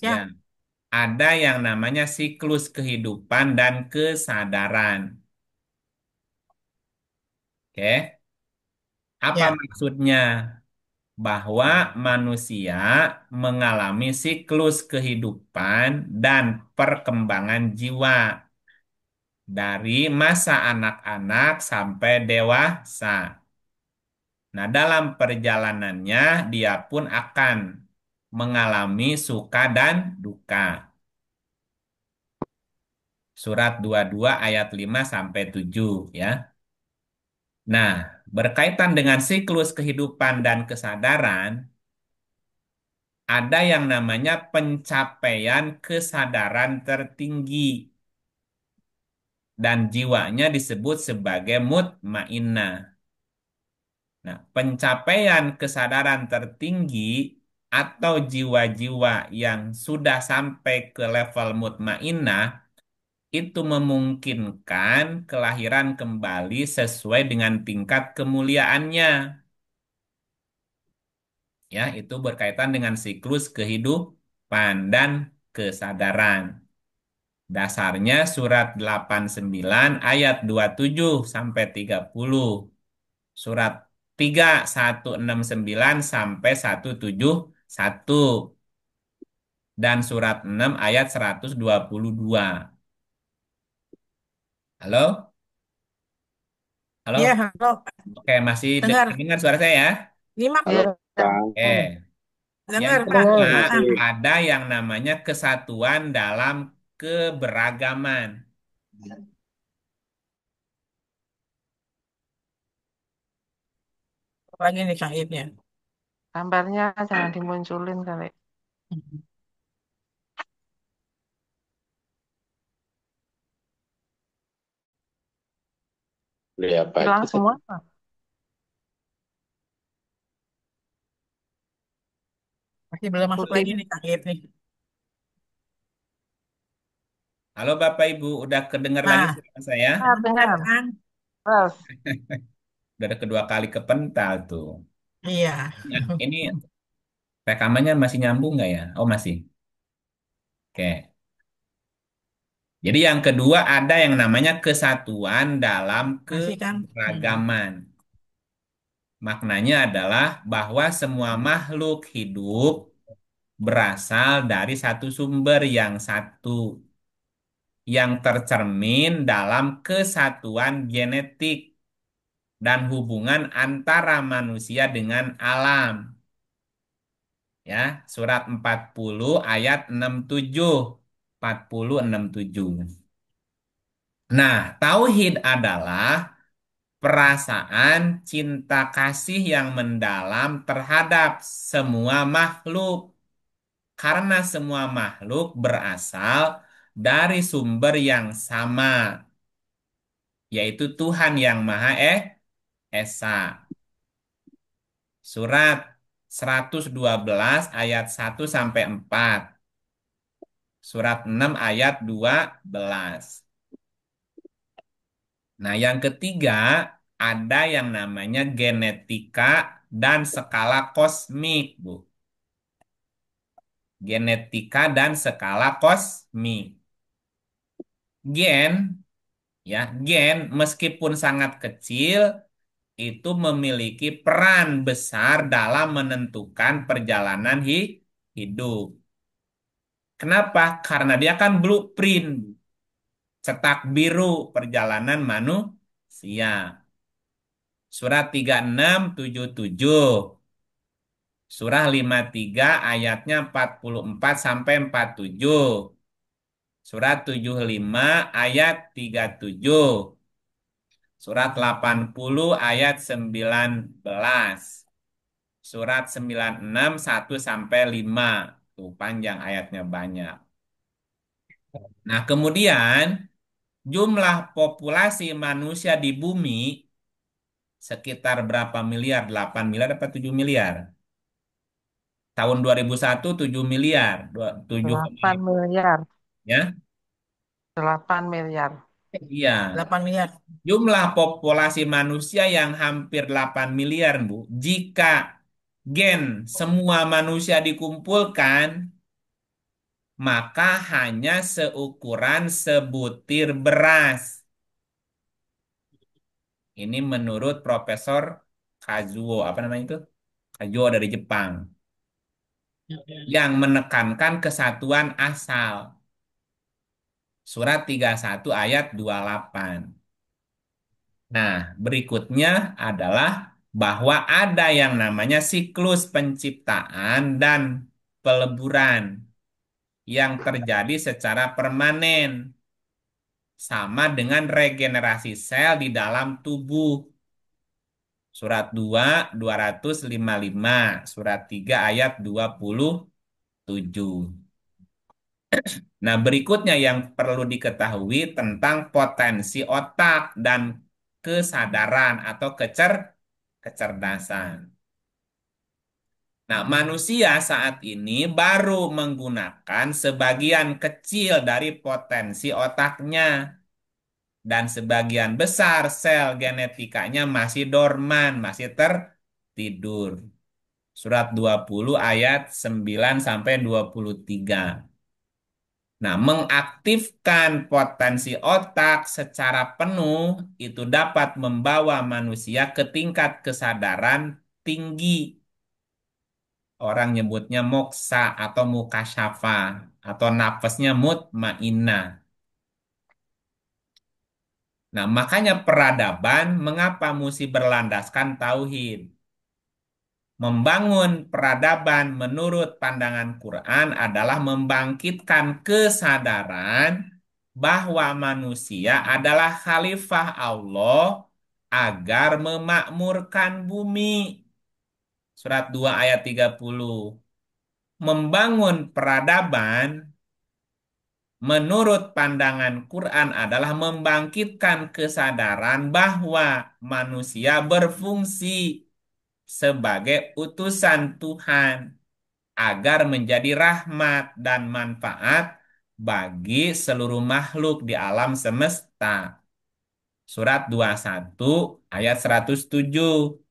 ya, Siap. ada yang namanya siklus kehidupan dan kesadaran. Oke, apa Ya, maksudnya? Bahwa manusia mengalami siklus kehidupan dan perkembangan jiwa dari masa anak-anak sampai dewasa. Nah, dalam perjalanannya dia pun akan mengalami suka dan duka. Surat 22 ayat 5 sampai 7 ya. Nah, berkaitan dengan siklus kehidupan dan kesadaran, ada yang namanya pencapaian kesadaran tertinggi dan jiwanya disebut sebagai mutmainnah. Nah, pencapaian kesadaran tertinggi atau jiwa-jiwa yang sudah sampai ke level mutmainnah itu memungkinkan kelahiran kembali sesuai dengan tingkat kemuliaannya. Ya, itu berkaitan dengan siklus kehidupan dan kesadaran. Dasarnya surat 89 ayat 27 sampai 30. Surat 3169 sampai 171 dan surat 6 ayat 122. Halo? Iya, Halo? halo. Oke, masih Dengar. dengar suara saya ya? Nyimak Iya, loh. Kang. Oke. Yang Dengar, Pak. kedua, Dengar. Ah, ada yang namanya kesatuan dalam keberagaman. lagi nih Kang Ibnya. Gambarnya jangan dimunculin kali. Beli apa Hilang aja tadi? semua. Masih belum masuk Putih. lagi nih Kang Ib nih. Halo Bapak Ibu, udah kedengar lagi Nah, suara saya? dengar Dengar. kan? Terus. Udah kedua kali kepental tuh. Iya. Nah, ini rekamannya masih nyambung nggak ya? Oh masih. Oke. Jadi yang kedua ada yang namanya kesatuan dalam Masih kan? keberagaman. Maknanya adalah bahwa semua makhluk hidup berasal dari satu sumber yang satu, yang tercermin dalam kesatuan genetik dan hubungan antara manusia dengan alam. Ya, surat 40 ayat 67. 40 67. Nah, tauhid adalah perasaan cinta kasih yang mendalam terhadap semua makhluk. Karena semua makhluk berasal dari sumber yang sama, yaitu Tuhan yang Maha Esa. Surat 112 ayat 1 sampai 4. Surat 6 ayat 12. Nah, yang ketiga ada yang namanya genetika dan skala kosmik, Bu. Genetika dan skala kosmik. Gen, ya, gen meskipun sangat kecil itu memiliki peran besar dalam menentukan perjalanan hidup. Kenapa? Karena dia kan blueprint, cetak biru perjalanan manusia. Surat 3677. Surah 53 ayatnya 44 sampai 47. Surat 75 ayat 37. Surat 80 ayat 19. Surat 96 1 sampai 5. Tuh panjang ayatnya banyak. Nah, kemudian jumlah populasi manusia di bumi sekitar berapa miliar? 8 miliar apa 7 miliar? Tahun 2001 7 miliar, 8 7,5 miliar. ya. 8 miliar. Iya. 8 miliar. Jumlah populasi manusia yang hampir 8 miliar, Bu. Jika gen semua manusia dikumpulkan, maka hanya seukuran sebutir beras. Ini menurut Profesor Kazuo, apa namanya itu? Kazuo dari Jepang, yang menekankan kesatuan asal. Surat 31 ayat 28. Nah, berikutnya adalah bahwa ada yang namanya siklus penciptaan dan peleburan yang terjadi secara permanen, sama dengan regenerasi sel di dalam tubuh. Surat 2, 255. Surat 3 ayat 20. 7. Nah, berikutnya yang perlu diketahui tentang potensi otak dan kesadaran atau kecerdasan. Nah, manusia saat ini baru menggunakan sebagian kecil dari potensi otaknya dan sebagian besar sel genetikanya masih dorman, masih tertidur. Surat 20 ayat 9 sampai 23. Nah, mengaktifkan potensi otak secara penuh itu dapat membawa manusia ke tingkat kesadaran tinggi. Orang nyebutnya moksa atau mukasyafa atau nafasnya mutmainnah. Nah, makanya peradaban mengapa mesti berlandaskan tauhid? Membangun peradaban menurut pandangan Quran adalah membangkitkan kesadaran bahwa manusia adalah khalifah Allah agar memakmurkan bumi. Surat 2 ayat 30. Membangun peradaban menurut pandangan Quran adalah membangkitkan kesadaran bahwa manusia berfungsi sebagai utusan Tuhan agar menjadi rahmat dan manfaat bagi seluruh makhluk di alam semesta. Surat 21 ayat 107.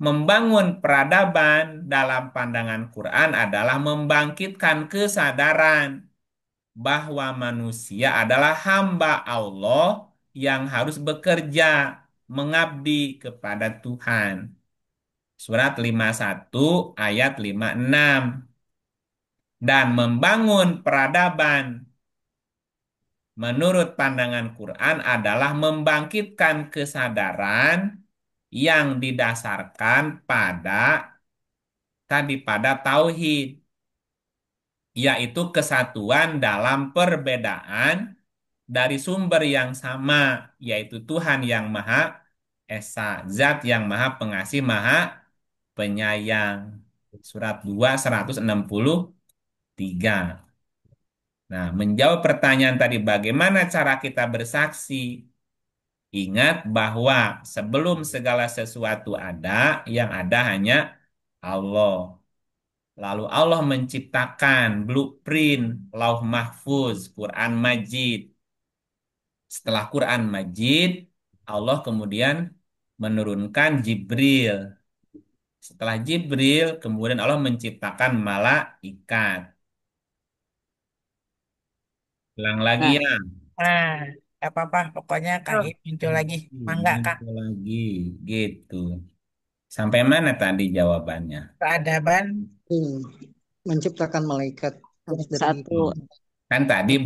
Membangun peradaban dalam pandangan Quran adalah membangkitkan kesadaran bahwa manusia adalah hamba Allah yang harus bekerja mengabdi kepada Tuhan. Surat 51 ayat 56. Dan membangun peradaban menurut pandangan Quran adalah membangkitkan kesadaran yang didasarkan pada tauhid, yaitu kesatuan dalam perbedaan dari sumber yang sama, yaitu Tuhan yang Maha Esa, Zat yang Maha Pengasih, Maha Penyayang. Surat 2, 163. Nah, menjawab pertanyaan tadi, bagaimana cara kita bersaksi? Ingat bahwa sebelum segala sesuatu ada, yang ada hanya Allah. Lalu Allah menciptakan blueprint, Lauh Mahfuz, Quran Majid. Setelah Quran Majid, Allah kemudian menurunkan Jibril. Setelah Jibril, kemudian Allah menciptakan malaikat. Ulang lagi Nah, ya. nah, gak apa-apa. Pokoknya Kang Tuh. Ip muncul lagi. Mangga, Kang. Muncul lagi, gitu. Sampai mana tadi jawabannya? Peradaban Menciptakan malaikat harus dari Satu. Kan tadi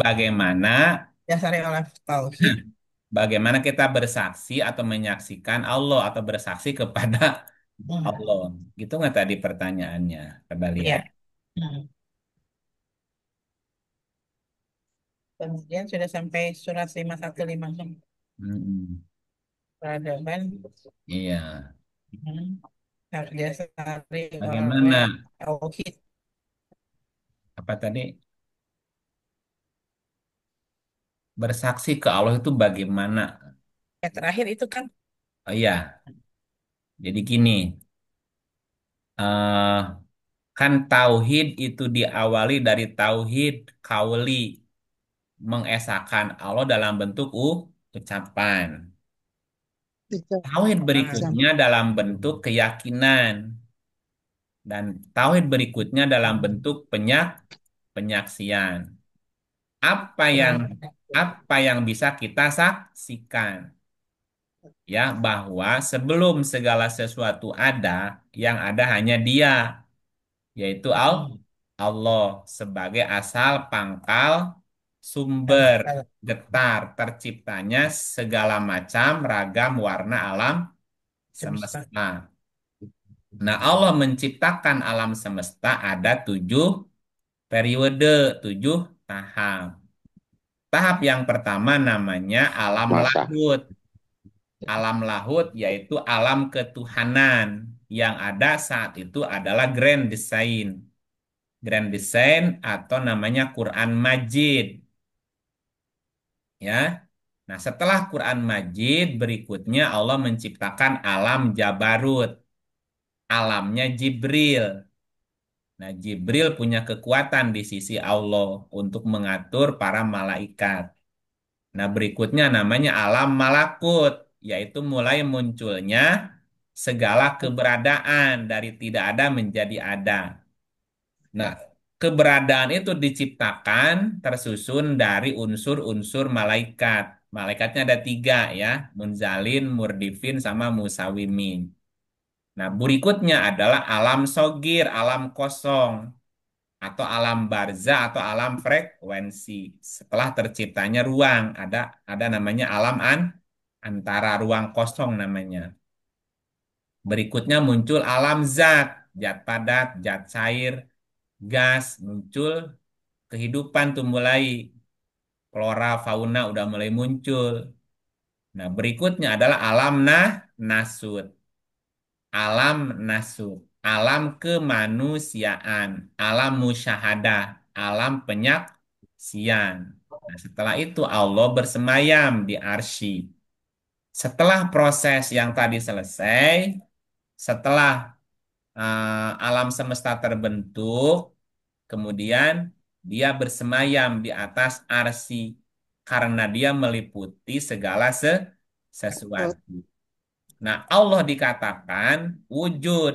dasari oleh tauhid. bagaimana kita bersaksi atau menyaksikan Allah atau bersaksi kepada Allah. Gitu nggak tadi pertanyaannya? Coba lihat. Iya. Hmm. Kemudian sudah sampai surat 515. Mm-mm. Peradaban Iya. harus didasari oleh Bagaimana? tauhid. Apa tadi? Bersaksi ke Allah itu bagaimana? Yang terakhir itu kan Oh iya. Jadi gini. eh kan tauhid itu diawali dari tauhid kauli. Mengesahkan Allah dalam bentuk ucapan. Tauhid berikutnya dalam bentuk keyakinan. Dan tauhid berikutnya dalam bentuk penyaksian. Apa yang apa yang bisa kita saksikan? Ya, bahwa sebelum segala sesuatu ada, yang ada hanya Dia, yaitu Allah sebagai asal pangkal sumber getar terciptanya segala macam ragam warna alam semesta. Nah, Allah menciptakan alam semesta ada 7 periode, 7 tahap. Tahap yang pertama namanya alam Masa. lahut. Alam lahut yaitu alam ketuhanan. Yang ada saat itu adalah grand design. Grand Design atau namanya Quran Majid, ya. Nah, setelah Quran Majid berikutnya Allah menciptakan alam Jabarut, alamnya Jibril. Nah, Jibril punya kekuatan di sisi Allah untuk mengatur para malaikat. Nah, berikutnya namanya alam malakut, yaitu mulai munculnya segala keberadaan dari tidak ada menjadi ada. Nah, keberadaan itu diciptakan tersusun dari unsur-unsur malaikat. Malaikatnya ada tiga ya, munzalin, murdifin, sama musawimin. Nah, berikutnya adalah alam sogir, alam kosong, atau alam barza atau alam frekuensi. Setelah terciptanya ruang, ada namanya alam antara ruang kosong namanya. Berikutnya muncul alam zat, zat padat, zat cair, gas, muncul kehidupan tuh mulai flora, fauna udah mulai muncul. Nah, berikutnya adalah alam nasut. Alam nasut, alam kemanusiaan, alam musyahadah, alam penyaksian. Nah, setelah itu Allah bersemayam di arsy. Setelah proses yang tadi selesai, setelah alam semesta terbentuk, kemudian dia bersemayam di atas arsy karena dia meliputi segala sesuatu. Nah, Allah dikatakan wujud.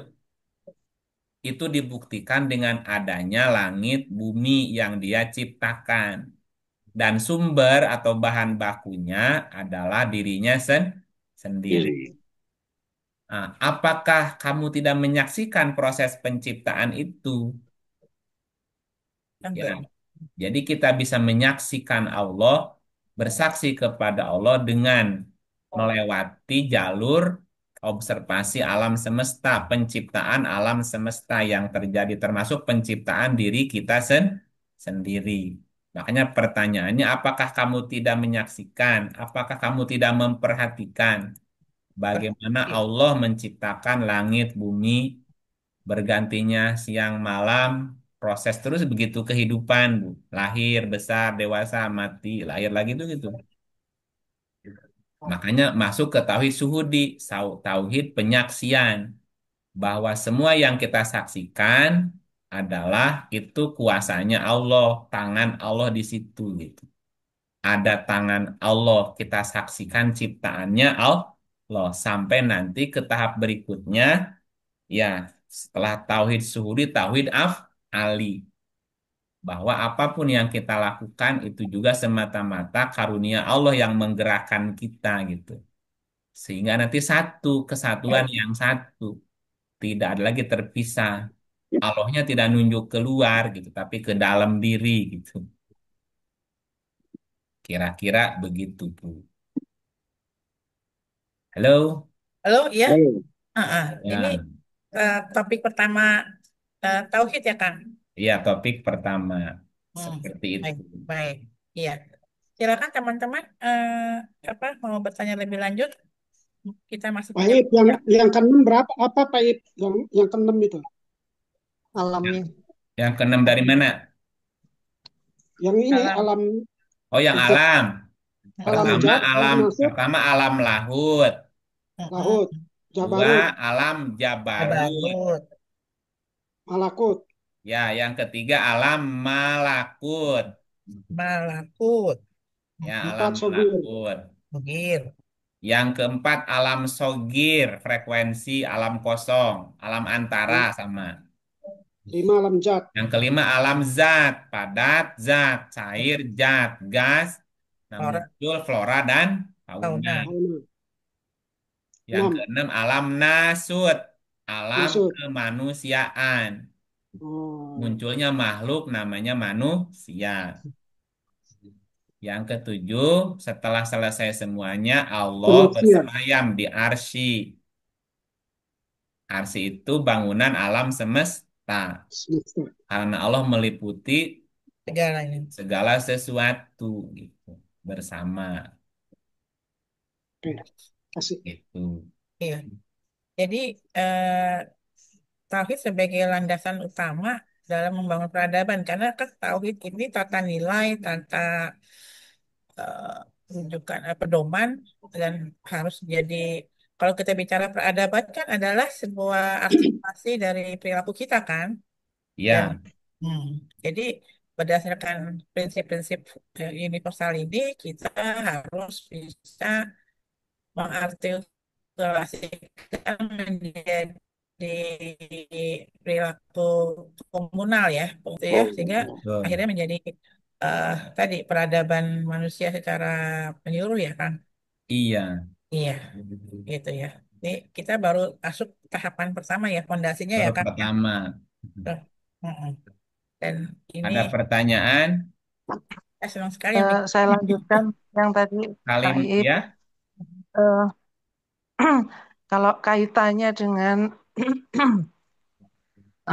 Itu dibuktikan dengan adanya langit bumi yang dia ciptakan. Dan sumber atau bahan bakunya adalah dirinya sendiri. Nah, apakah kamu tidak menyaksikan proses penciptaan itu? Ya, Tentu. jadi kita bisa menyaksikan Allah, bersaksi kepada Allah dengan melewati jalur observasi alam semesta, penciptaan alam semesta yang terjadi termasuk penciptaan diri kita sendiri. Makanya pertanyaannya, apakah kamu tidak menyaksikan? Apakah kamu tidak memperhatikan bagaimana Allah menciptakan langit, bumi, bergantinya siang malam, proses terus begitu kehidupan, Bu. Lahir, besar, dewasa, mati, lahir lagi tuh gitu. Makanya masuk ke tauhid suhudi, tauhid penyaksian, bahwa semua yang kita saksikan adalah itu kuasanya Allah, tangan Allah di situ gitu. Ada tangan Allah, kita saksikan ciptaannya Allah sampai nanti ke tahap berikutnya. Ya, setelah tauhid suhudi, tauhid ali, bahwa apapun yang kita lakukan itu juga semata-mata karunia Allah yang menggerakkan kita gitu. Sehingga nanti satu kesatuan yang satu, tidak ada lagi terpisah. Allahnya tidak nunjuk keluar gitu, tapi ke dalam diri gitu. Kira-kira begitu, Bu. Halo? Halo, ya. Baik. Ini Ya, topik pertama tauhid ya, Kang? iya topik pertama Hmm, seperti baik, itu. baik. Iya. Silakan teman-teman mau bertanya lebih lanjut. Kita masih Pak punya Ip, waktu ya. yang keenam berapa? Apa Pak Ip? Yang keenam itu? Alamnya. Yang keenam dari mana? Yang ini Alam, alam Oh, yang zat, alam. alam alam. zat, alam nasut, Pertama alam lahut, lahut, dua jabarut, alam jabarut, Tabarut, malakut, ya, yang ketiga alam malakut, malakut, ya, alam empat sogir, malakut. bugir, Yang keempat alam sogir, frekuensi alam kosong, alam antara sama. lima alam zat, Yang kelima alam zat, padat, zat, cair, zat, gas. Nah, flora, muncul flora dan fauna. fauna, fauna, Yang enam keenam alam nasut, alam nasut. kemanusiaan. Oh, Munculnya makhluk namanya manusia. Yang ketujuh, setelah selesai semuanya, Allah penyaksian, bersemayam di arsy. Arsy itu bangunan alam semesta. semesta. Karena Allah meliputi segalanya. segala sesuatu gitu bersama Oke, kasih. itu. Iya. Jadi eh, tauhid sebagai landasan utama dalam membangun peradaban karena kan tauhid ini tata nilai, tata eh, rujukan pedoman dan harus jadi kalau kita bicara peradaban kan adalah sebuah artikulasi dari perilaku kita kan dan Ya, hmm, jadi berdasarkan prinsip-prinsip universal ini kita harus bisa mengartikulasikan menjadi perilaku komunal ya, gitu ya, sehingga betul. akhirnya menjadi eh, tadi peradaban manusia secara menyeluruh ya kan? Iya, Iya, gitu ya. Ini kita baru masuk tahapan pertama ya, fondasinya ya baru kan ya. pertama. Tuh. Mm-mm. Dan ini Ada pertanyaan, saya senang sekali yang Saya lanjutkan yang tadi Kak Kalim Iip. ya? Eh, kalau kaitannya dengan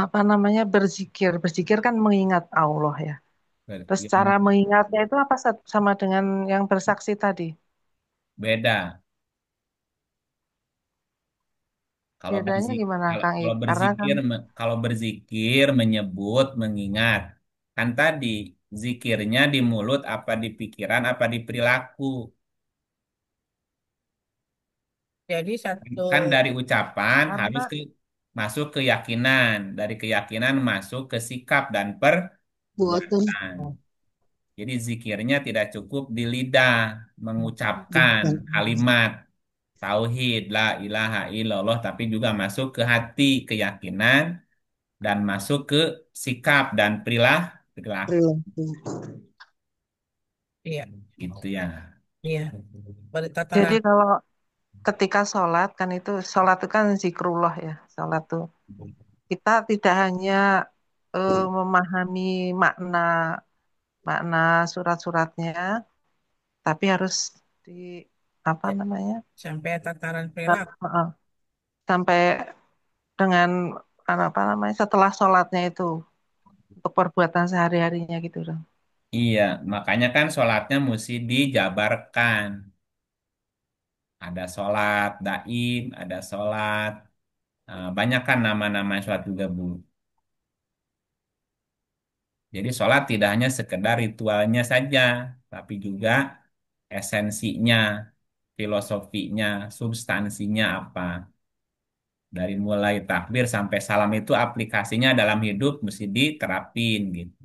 apa namanya berzikir, berzikir kan mengingat Allah ya. Terus Berarti cara mengingatnya itu apa sama dengan yang bersaksi tadi? beda. Kalau Bedanya berzik, gimana kalau, Kang kalau Iip? Karena kan kalau berzikir menyebut, mengingat. Kan tadi zikirnya di mulut apa di pikiran apa di perilaku. jadi satu Kan dari ucapan harus karena ke masuk keyakinan, dari keyakinan masuk ke sikap dan Buatan perbuatan. Jadi zikirnya tidak cukup di lidah mengucapkan bukan kalimat tauhid la ilaha illallah tapi juga masuk ke hati keyakinan dan masuk ke sikap dan perilaku perilaku. iya, gitu ya. iya, bertata jadi kalau ketika sholat kan itu kan zikrullah ya. Sholat tuh kita tidak hanya memahami makna makna surat-suratnya, tapi harus di apa namanya sampai tataran perilaku. uh, sampai dengan apa namanya setelah sholatnya itu untuk perbuatan sehari-harinya gitu dong. Iya, makanya kan sholatnya mesti dijabarkan. Ada sholat daim, ada sholat, banyak kan nama-nama sholat juga Bu. Jadi sholat tidak hanya sekedar ritualnya saja, tapi juga esensinya, filosofinya, substansinya apa. Dari mulai takbir sampai salam itu aplikasinya dalam hidup mesti diterapin gitu.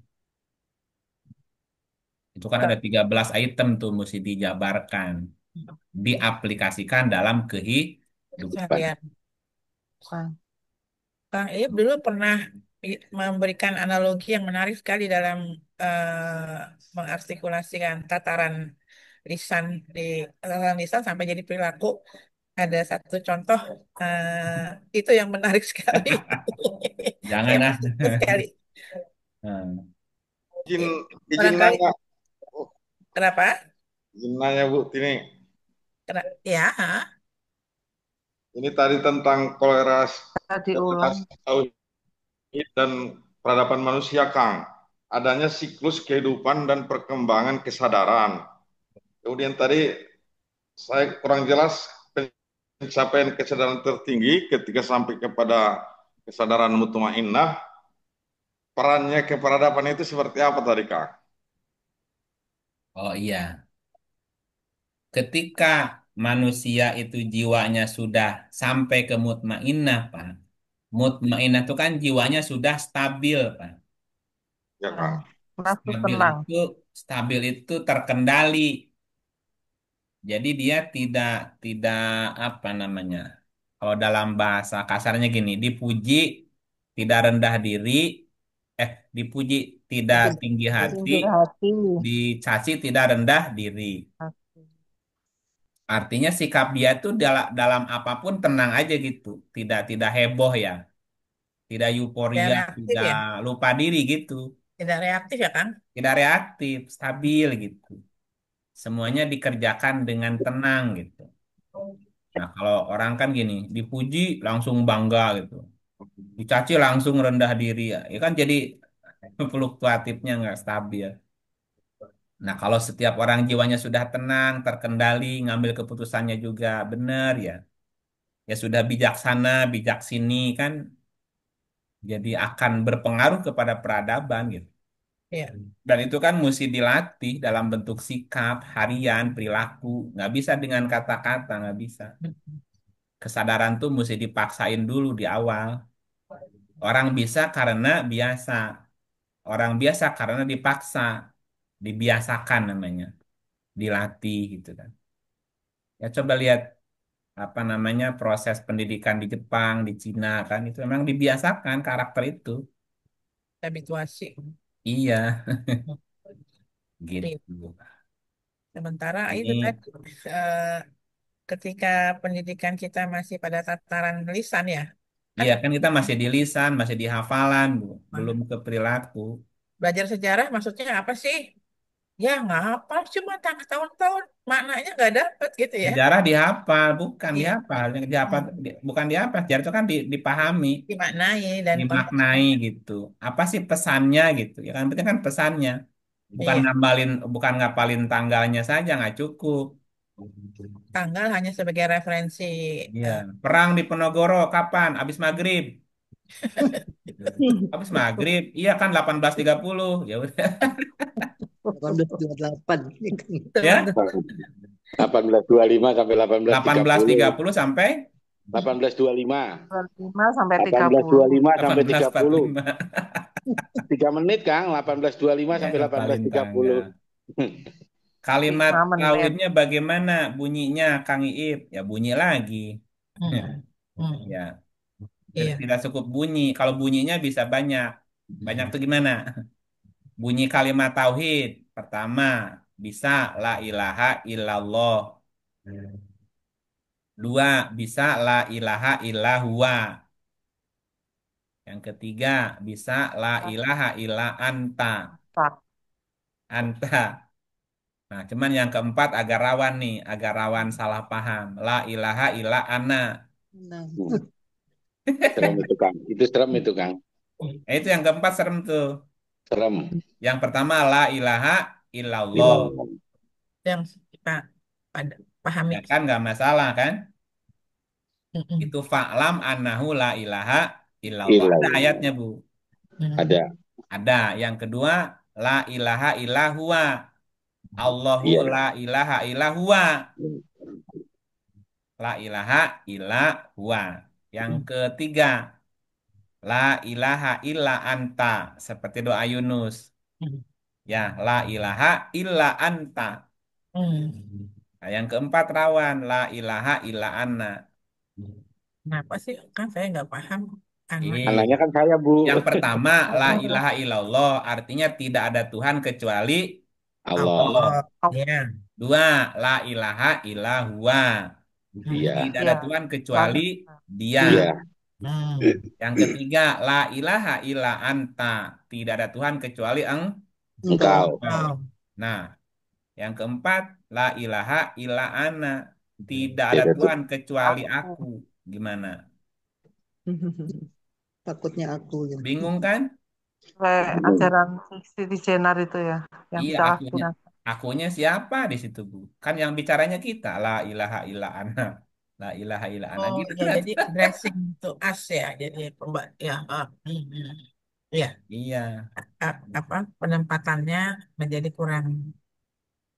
Itu kan ada 13 item tuh mesti dijabarkan, diaplikasikan dalam kehidupan. Keseharian. Bang. Kang Iip dulu pernah memberikan analogi yang menarik sekali dalam mengartikulasikan lisan tataran lisan sampai jadi perilaku. Ada satu contoh itu yang menarik sekali. Jangan Saya ah. bersyukur sekali. Hmm. Izin, izin Barangkali nanya, kenapa? izin nanya Bu Tini. Ya, Ini tadi tentang Diulang. toleransi tauhid dan peradaban manusia, Kang. Adanya siklus kehidupan dan perkembangan kesadaran. Kemudian tadi saya kurang jelas pencapaian kesadaran tertinggi ketika sampai kepada kesadaran mutmainnah. Perannya keperadaban itu seperti apa tadi, Kang? Oh iya, ketika manusia itu jiwanya sudah sampai ke mutmainnah, Pak. Mutmainnah itu kan jiwanya sudah stabil, Pak. Ya, Kang. Nafsu Stabil tenang. itu stabil itu terkendali. Jadi dia tidak tidak apa namanya? Kalau dalam bahasa kasarnya gini, dipuji tidak rendah diri, dipuji tidak tinggi hati, Tinggi hati. dicaci tidak rendah diri. Artinya sikap dia tuh dalam apapun tenang aja gitu, tidak heboh ya, tidak tidak euforia, reaktif tidak ya. lupa diri gitu, Tidak reaktif ya, Kang? tidak reaktif, stabil gitu. Semuanya dikerjakan dengan tenang gitu. Nah, kalau orang kan gini, dipuji langsung bangga gitu. Dicaci langsung rendah diri ya. Ya kan jadi fluktuatifnya nggak stabil. Nah, kalau setiap orang jiwanya sudah tenang, terkendali, ngambil keputusannya juga benar ya. Ya sudah bijaksana, bijak sini kan Jadi akan berpengaruh kepada peradaban gitu. Iya. Dan itu kan mesti dilatih dalam bentuk sikap, harian, perilaku. Nggak bisa dengan kata-kata, nggak bisa. Kesadaran tuh mesti dipaksain dulu di awal. Orang bisa karena biasa. Orang biasa karena dipaksa. Dibiasakan namanya. Dilatih gitu kan. Ya coba lihat apa namanya proses pendidikan di Jepang, di Cina kan itu memang dibiasakan karakter itu. Habituasi. Iya, Iya. gitu. Sementara itu Ini tadi ketika pendidikan kita masih pada tataran lisan ya, kan iya kan kita masih di lisan, masih di hafalan, Bu. Belum ke perilaku. belajar sejarah maksudnya apa sih? Ya nggak apa, cuma tahun-tahun maknanya nggak dapet gitu ya. Sejarah dihafal, bukan Iya. dihafal. Yang dihafal, bukan dihafal. Sejarah itu kan dipahami, Dimaknai dan dimaknai konteksnya. gitu. Apa sih pesannya gitu? Ya kan penting kan pesannya. Bukan Iya. ngapalin, bukan ngapalin tanggalnya saja nggak cukup. Tanggal hanya sebagai referensi. Iya, eh, perang di Penogoro kapan? Habis maghrib. Gitu. Habis maghrib, iya kan 18.30. Ya udah. 1828. Ya, 1825 sampai 1830. 18.30 sampai 1825. 25 sampai 30. 1825 sampai 30. 18.45. 3 menit, Kang. 1825 sampai Ngapalin 1830. tanggal. Kalimat 5 menit. tauhidnya bagaimana bunyinya, Kang Iip? Ya bunyi lagi. hmm, hmm, Ya, Iya. tidak cukup bunyi. Kalau bunyinya bisa banyak. Banyak tuh gimana? Bunyi kalimat tauhid. Pertama, bisa la ilaha illallah. Dua, bisa la ilaha illahuwa. Yang ketiga, bisa la ilaha illa anta. Tak. Anta. Nah, cuman yang keempat agak rawan nih, agak rawan salah paham. La ilaha illa ana. Nah, Serem itu, Kang. Itu serem itu, Kang. Nah, itu yang keempat serem tuh. Serem. Yang pertama la ilaha illallah. Ilallah. Yang kita pahami. Ya kan nggak masalah kan? Mm-mm. Itu fa'lam annahu la ilaha illallah. Ada Ilallah. ayatnya, Bu. Ada. Ada. Yang kedua, la ilaha illahuwa. Allahu Iya. la ilaha illahuwa. La ilaha illahuwa. Yang ketiga, la ilaha illa anta. Seperti doa Yunus. Ya, la ilaha illa anta. Nah, yang keempat rawan, la ilaha illa anna. Kenapa sih? Kan saya nggak paham. Anak. Anaknya kan saya, Bu. Yang pertama, la Oh, ilaha illallah. Artinya tidak ada Tuhan kecuali Allah. Allah. ya. Dua, la ilaha illahuwa. Iya. Tidak ada Iya. Tuhan kecuali Dia. Iya. Yang ketiga, la ilaha illa anta. Tidak ada Tuhan kecuali Engkau. Nah, yang keempat, la ilaha illa ana. Tidak ada Tidak ada Tuhan kecuali Aku. aku. Gimana? takutnya aku ya. Bingung kan? Kayak ajaran Siti Jenar itu ya, yang Iya, akunya. disalahgunakan. Akunya siapa di situ, Bu? Kan yang bicaranya kita, la ilaha illa ana. La ilaha illa ana. Oh, Gitu ya kan? jadi dressing to us ya. Jadi ya. Ya, Iya, apa penempatannya menjadi kurang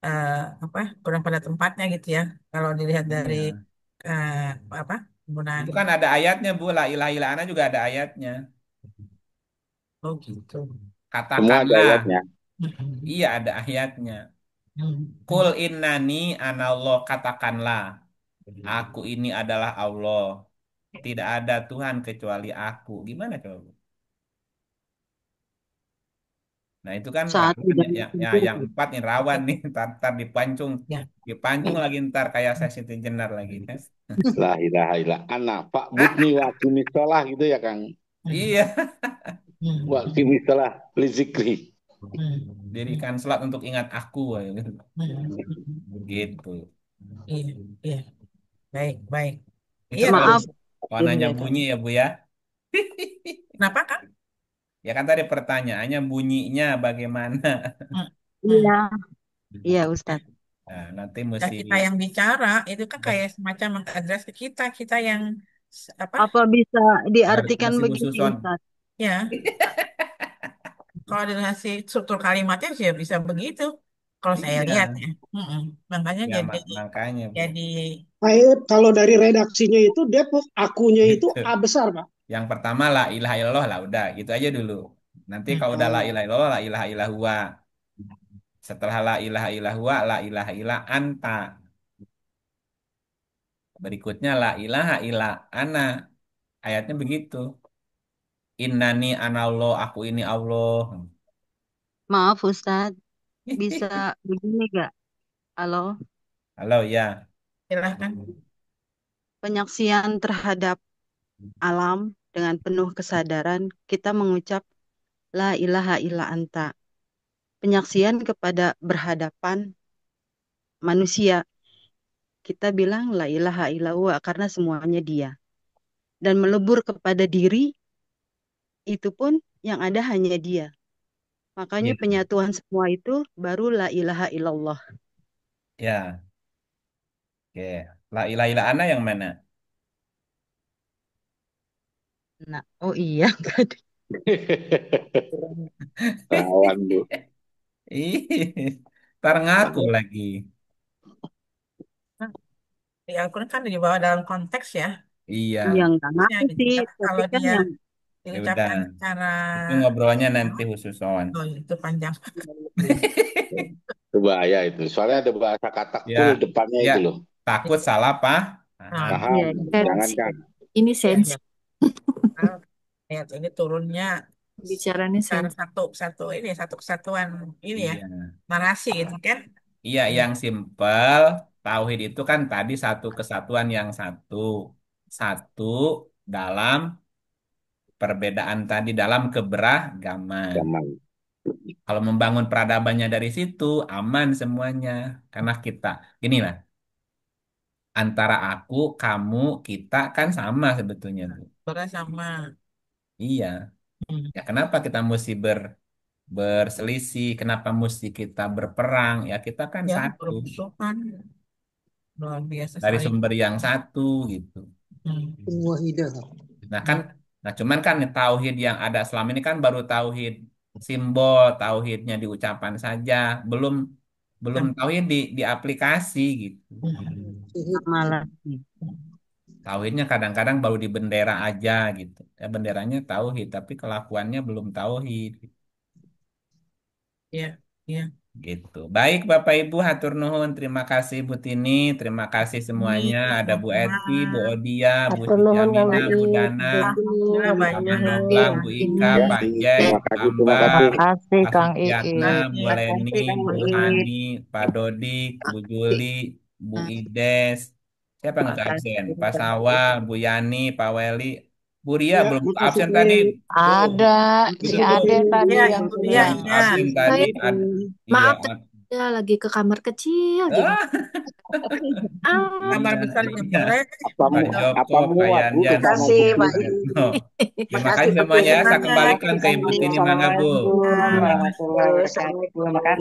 eh, apa kurang pada tempatnya gitu ya. Kalau dilihat dari iya. eh, apa penggunaan. Itu kan ada ayatnya, Bu. La ilaha illa ana juga ada ayatnya. Oh gitu. Semua ada Katakanlah. ayatnya. Iya, ada ayatnya. Kul innani anallah, katakanlah. Aku ini adalah Allah. Tidak ada Tuhan kecuali aku. Gimana coba, Bu? Nah, itu kan Saat rawan tidak yang empat nih rawan nih. Ntar dipancung. Ya. Dipancung lagi ntar kayak saya Siti Jenar lagi. La ilaha illa ana. Pak Budni wa sholah gitu ya, Kang. Iya. Wa sholah li zikri. Dirikan sholat untuk ingat aku. Gitu. Iya, iya. Baik, baik. Itu Iya, kalau maaf warnanya ya, Kak. bunyi ya, Bu ya. kenapa Kak? Ya kan tadi pertanyaannya bunyinya bagaimana? Iya, iya Ustadz. Nah, nanti Ya mesti kita yang bicara itu kan kayak semacam mengadres ke kita, kita yang apa? Apa bisa harus diartikan mesti Bu begini Suson. Ustadz? Ya, kalau dikasih struktur kalimatnya sih ya bisa begitu. Kalau saya Iya, lihat ya. Mm-mm. Makanya ya jadi makanya Bu. jadi Baik, kalau dari redaksinya itu Depok akunya itu Gitu. A besar, Pak. Yang pertama la ilaha illallah lah udah gitu aja dulu. Nanti kalau udah la Oh, ilaha illallah la ilaha illahua. Setelah la ilaha illahua la ilaha illa anta. Berikutnya la ilaha illa ana. Ayatnya begitu. Innani anallah, aku ini Allah. Maaf Ustadz, bisa begini gak? Halo, Halo ya. silahkan. penyaksian terhadap alam dengan penuh kesadaran, kita mengucap La ilaha illa anta. Penyaksian kepada berhadapan manusia, kita bilang La ilaha illa huwa karena semuanya dia. Dan melebur kepada diri, itu pun yang ada hanya dia. Makanya Gitu. penyatuan semua itu baru La ilaha illallah. Ya. Oke. La ilaha illa ana yang mana? Nah, oh iya, Rawan Bu. Ih, ntar ngaku lagi. Nah, di Al-Quran kan dibawa dalam konteks ya. Iya. yang nggak Konteksnya ngaku gitu. sih, Tapi tapi kalau kan dia yang Ya udah. diucapkan secara Itu ngobrolnya nanti khusus on. oh itu panjang. Itu bahaya itu. Soalnya ada bahasa Ya, katakul depannya ya. itu loh. Takut salah, Pak. Nah, Paham. Paham? Ya, Jangan kan. ini ya, sensi. ya. Nah, ayat ini turunnya Bicaranya secara sensi. satu ini satu kesatuan ini ya Iya. narasi gitu kan. Iya, yang simpel. Tauhid itu kan tadi satu kesatuan yang satu. Satu dalam perbedaan tadi dalam keberagaman. Zaman. Kalau membangun peradabannya dari situ, aman semuanya. Karena kita, gini lah, antara aku, kamu, kita kan sama sebetulnya tuh. Beras sama Iya. hmm, Ya kenapa kita mesti berselisih? Kenapa mesti kita berperang? Ya kita kan ya satu bermusuhan luar biasa dari saling. sumber yang satu gitu. Hmm. wahidah. Nah kan, nah cuman kan tauhid yang ada selama ini kan baru tauhid simbol, tauhidnya di ucapan saja, belum belum Nah, tauhid di aplikasi gitu. sama lagi. Tauhidnya kadang-kadang baru di bendera aja gitu. Ya benderanya tauhid, tapi kelakuannya belum tauhid. ya, ya. Gitu. Baik Bapak Ibu, hatur nuhun. Terima kasih Bu Tini, terima kasih Ini semuanya. Ada Bu sama-sama. Eti, Bu Odia, Bu Atur nuhun Kang Jamina, Bu Iip, Bu Danang, Destiny, Alhamdulillah Bu Pak banyak nanti Manunggal, Manurul, Bu ini Ika, Ya, Pak Jack, terima Bu kasih, terima Ambar, kasih. Makasih Pak Kang Supriyatna, Iip. Bu banyak. Leni, Makasih Kang Bu Iit. Hani, Pak Dodik, Bu Juli, Bu Ides. Siapa yang nggak Makasih absen? Pak Kang Sawa, Iit. Bu Yani, Pak Weli, Bu Ria Ya, belum makasih absen Pak tadi. Iip. Tuh, Ada si Makasih Bu itu Ade Tini, Bu tadi Ya, yang itu dia yang bilang. iya. absen tadi. Saya Iya, maaf tadi saya lagi ke kamar kecil jadi. Kamar iya, besar ya iya. boleh. Pak Atau Joko, Apa Pak muat Bu ke Yanjan, kamar Bu Makasih Pak kecil? Retno. Iit. Terima Makasih kasih Bu semuanya. Tini. Ya. Saya semangat. kembalikan ke Makasih Kang Ibu Iit. Tini Mangga, Bu. Assalamualaikum Terima kasih. warahmatullahi wabarakatuh. Assalamualaikum.